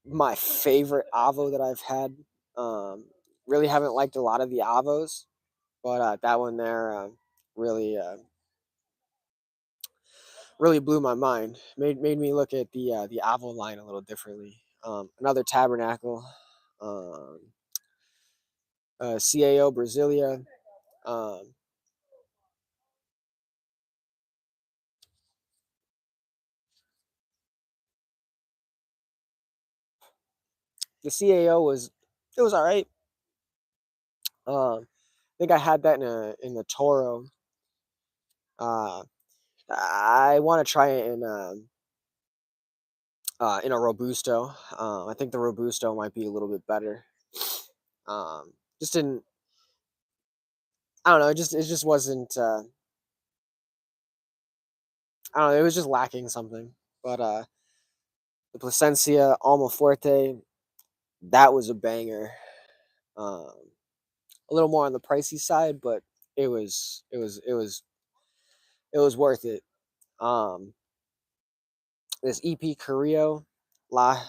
my favorite Avo that I've had. Um, really haven't liked a lot of the Avos, but that one there really really blew my mind. Made me look at the Avo line a little differently. Another Tabernacle. um, CAO Brasilia. Um, the CAO was it was all right. I think I had that in the Toro. Uh, I want to try it in a Robusto. I think the Robusto might be a little bit better. Just didn't. I don't know. It just wasn't. I don't know. It was just lacking something. But the Plasencia Almaforte, that was a banger. Um, a little more on the pricey side, but it was it was it was it was worth it. Um, this EP Carrillo La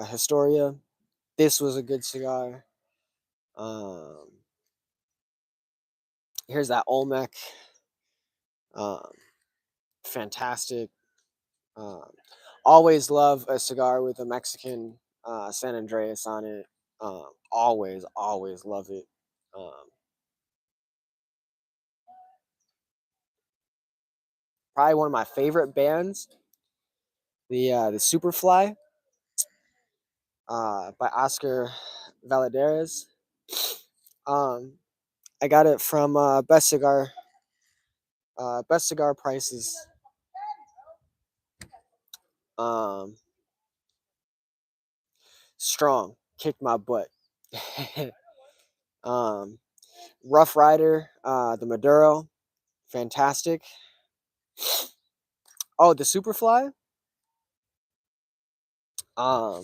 Historia. This was a good cigar. Um, here's that Olmec. Um, fantastic. Um, always love a cigar with a Mexican San Andreas on it. Always love it. Um, probably one of my favorite bands, the Superfly by Oscar Valadares. Um, I got it from Best Cigar Prices. Um, strong, kicked my butt. um, Rough Rider, the Maduro, fantastic. Oh, the Superfly. Um,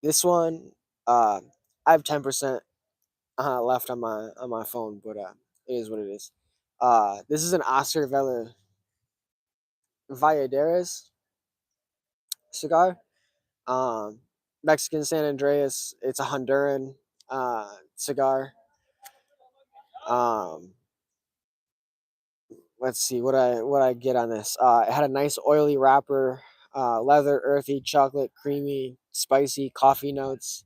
this one, I have 10% left on my phone, but it is what it is. This is an Oscar Valladares cigar. Um, Mexican San Andreas. It's a Honduran cigar. Um, let's see what I get on this. It had a nice oily wrapper, leather, earthy, chocolate, creamy, spicy coffee notes.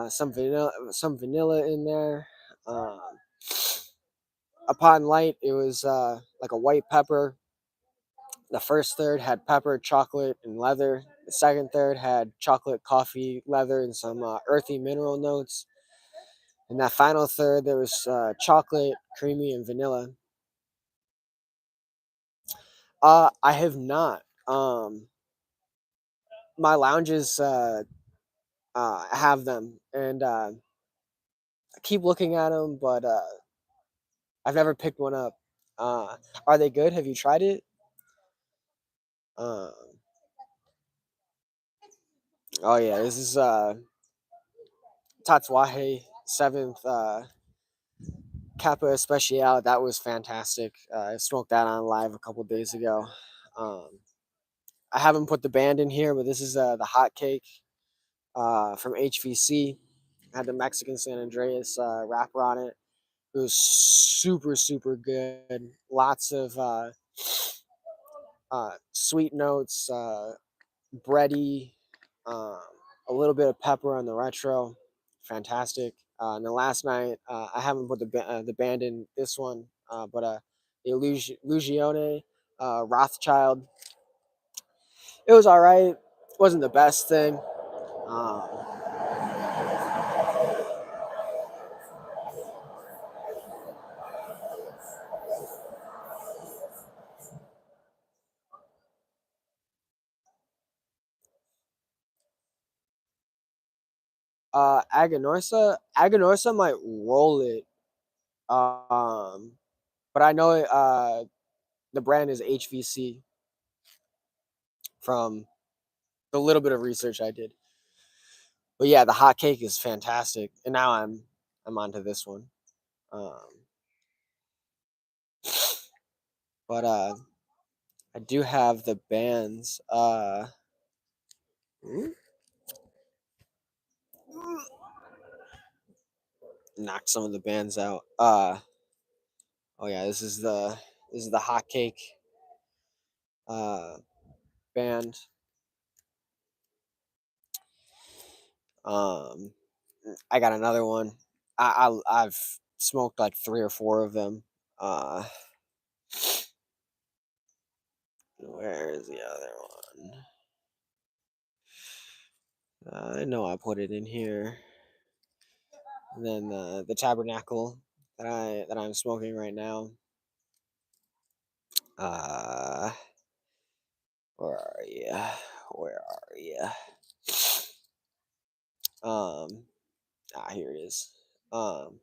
Some vanilla in there. Um, upon light, it was like a white pepper. The first third had pepper, chocolate, and leather. The second third had chocolate, coffee, leather, and some earthy mineral notes. In that final third, there was chocolate, creamy, and vanilla. I have not. My lounges have them, and I keep looking at them, but I've never picked one up. Uh, are they good? Have you tried it? Um, oh yeah, this is Tatuaje seventh Kappa Especial. That was fantastic. I smoked that on live a couple days ago. Um, I haven't put the band in here, but this is the hot cake from HVC. Had the Mexican San Andreas wrapper on it. It was super good. Lots of sweet notes, bready, um, a little bit of pepper on the retro. Fantastic. And then last night, I haven't put the band in this one, but the Illusione Rothschild. It was all right. Wasn't the best thing. Um, Aganorsa might roll it. But I know the brand is HVC from the little bit of research I did. But yeah, the hot cake is fantastic, and now I'm onto this one. Um, but I do have the bands. Knock some of the bands out. Oh yeah, this is the hot cake uh band. Um, I got another one. I've smoked like 3 or 4 of them. Uh, where is the other one? I know I put it in here. And then the Tabernacle that I'm smoking right now. Uh, where are you? Where are you? Um, here it is. Um,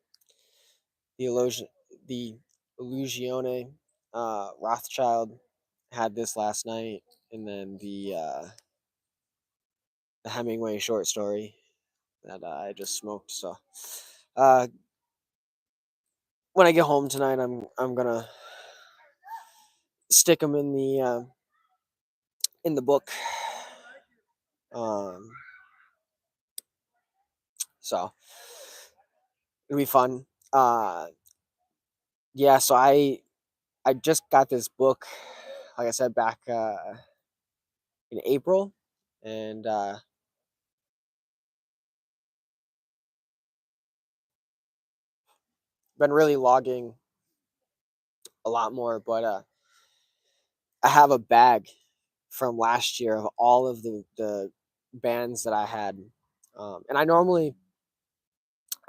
the illusion, the Illusione, Rothschild had this last night, and then the Hemingway short story that I just smoked. So, uh, when I get home tonight, I'm gonna stick them in the book. Um, so it'll be fun. Yeah. So I just got this book, like I said, back in April, and been really logging a lot more. But I have a bag from last year of all of the bands that I had, and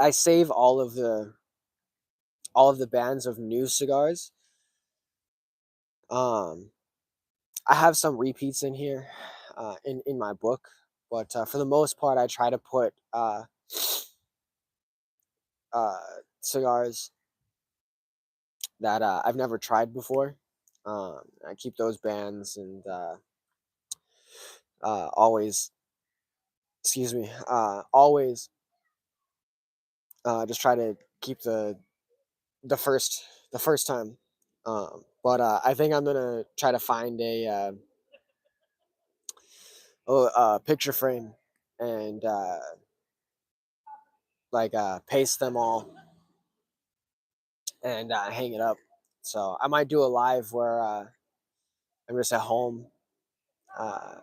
I save all of the bands of new cigars. Um, I have some repeats in here, in my book, but for the most part, I try to put uh, cigars that I've never tried before. I keep those bands and always, excuse me, always just try to keep the first the first time. But I think I'm gonna try to find a picture frame and like paste them all and hang it up. So I might do a live where I'm just at home uh,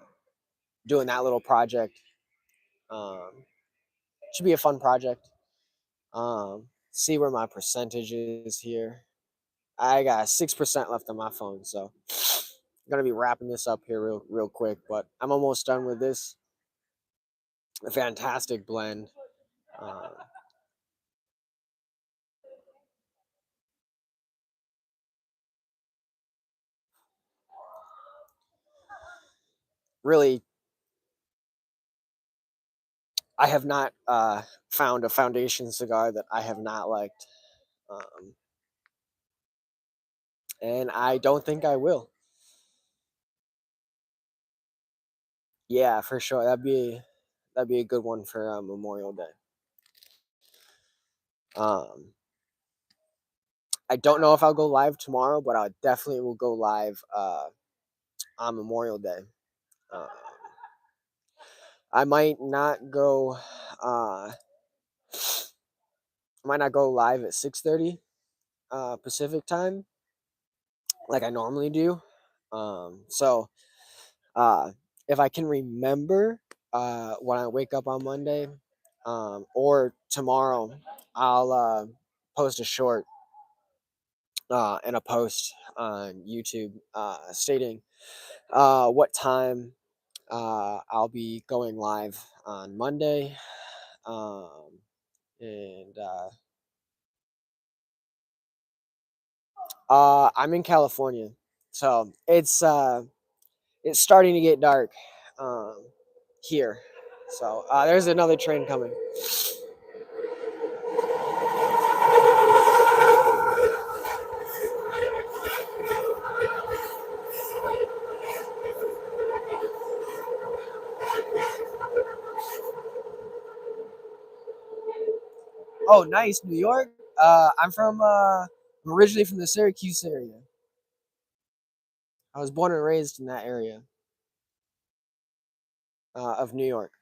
doing that little project. Um, should be a fun project. See where my percentage is here. I got 6% left on my phone, so I'm gonna be wrapping this up here real quick. But I'm almost done with this. A fantastic blend. Uh, really, I have not found a foundation cigar that I have not liked, um, and I don't think I will. Yeah, for sure. That'd be a good one for Memorial Day. Um, I don't know if I'll go live tomorrow, but I definitely will go live on Memorial Day. Uh, I might not go. I might not go live at 6:30 Pacific time like I normally do. So uh, if I can remember when I wake up on Monday or tomorrow, I'll post a short and a post on YouTube stating what time I'll be going live on Monday. Um, and I'm in California, so it's starting to get dark um, here. So there's another train coming. Oh, nice, New York. I'm originally from the Syracuse area. I was born and raised in that area of New York.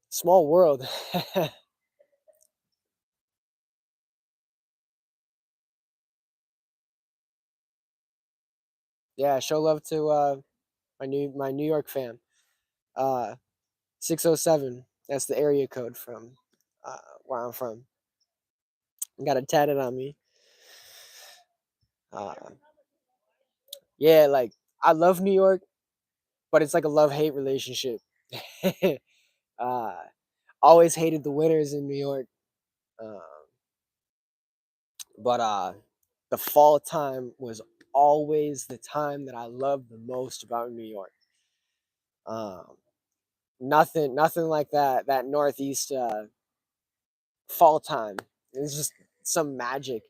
Small world. Yeah, show love to my New York fam. Uh, 607. That's the area code from where I'm from. Got it tatted on me. Uh, yeah, like I love New York, but it's like a love hate relationship. uh, always hated the winters in New York, um, but the fall time was always the time that I loved the most about New York. Um, nothing like that Northeast fall time. It's just some magic.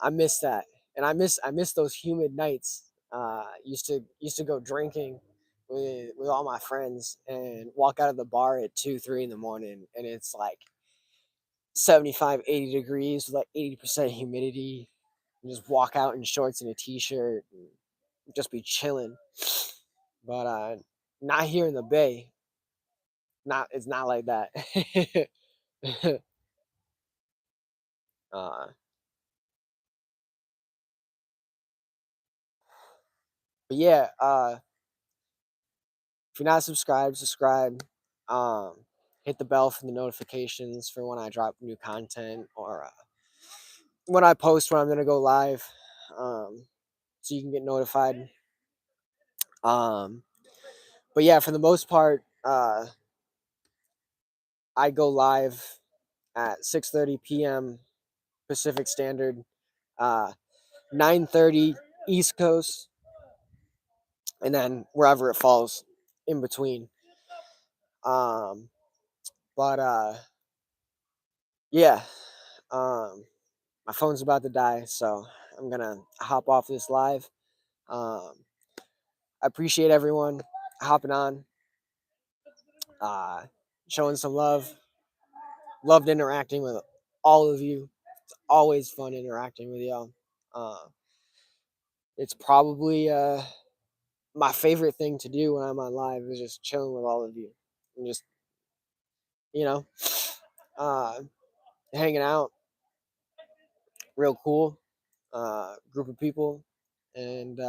I miss that, and I miss those humid nights. Used to go drinking with all my friends and walk out of the bar at 2, 3 in the morning, and it's like 75, 80 degrees with like 80% humidity. And just walk out in shorts and a t-shirt and just be chilling. But not here in the Bay. Not it's not like that. uh, but yeah, if you're not subscribed, subscribe. Um, hit the bell for the notifications for when I drop new content or when I post when I'm gonna go live, so you can get notified. Um, but yeah, for the most part, I go live at 6:30 p.m. Pacific Standard, uh, 9:30 East Coast, and then wherever it falls in between. Um, but yeah, um, my phone's about to die, so I'm gonna hop off this live. Um, I appreciate everyone hopping on, uh, showing some love. Loved interacting with all of you. It's always fun interacting with y'all. Uh, it's probably my favorite thing to do when I'm on live is just chilling with all of you and just you know uh, hanging out. Real cool group of people, and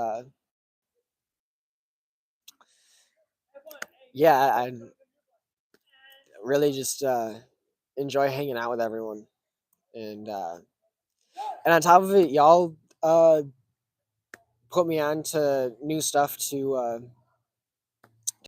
yeah, I really just enjoy hanging out with everyone, and on top of it, y'all put me on to new stuff to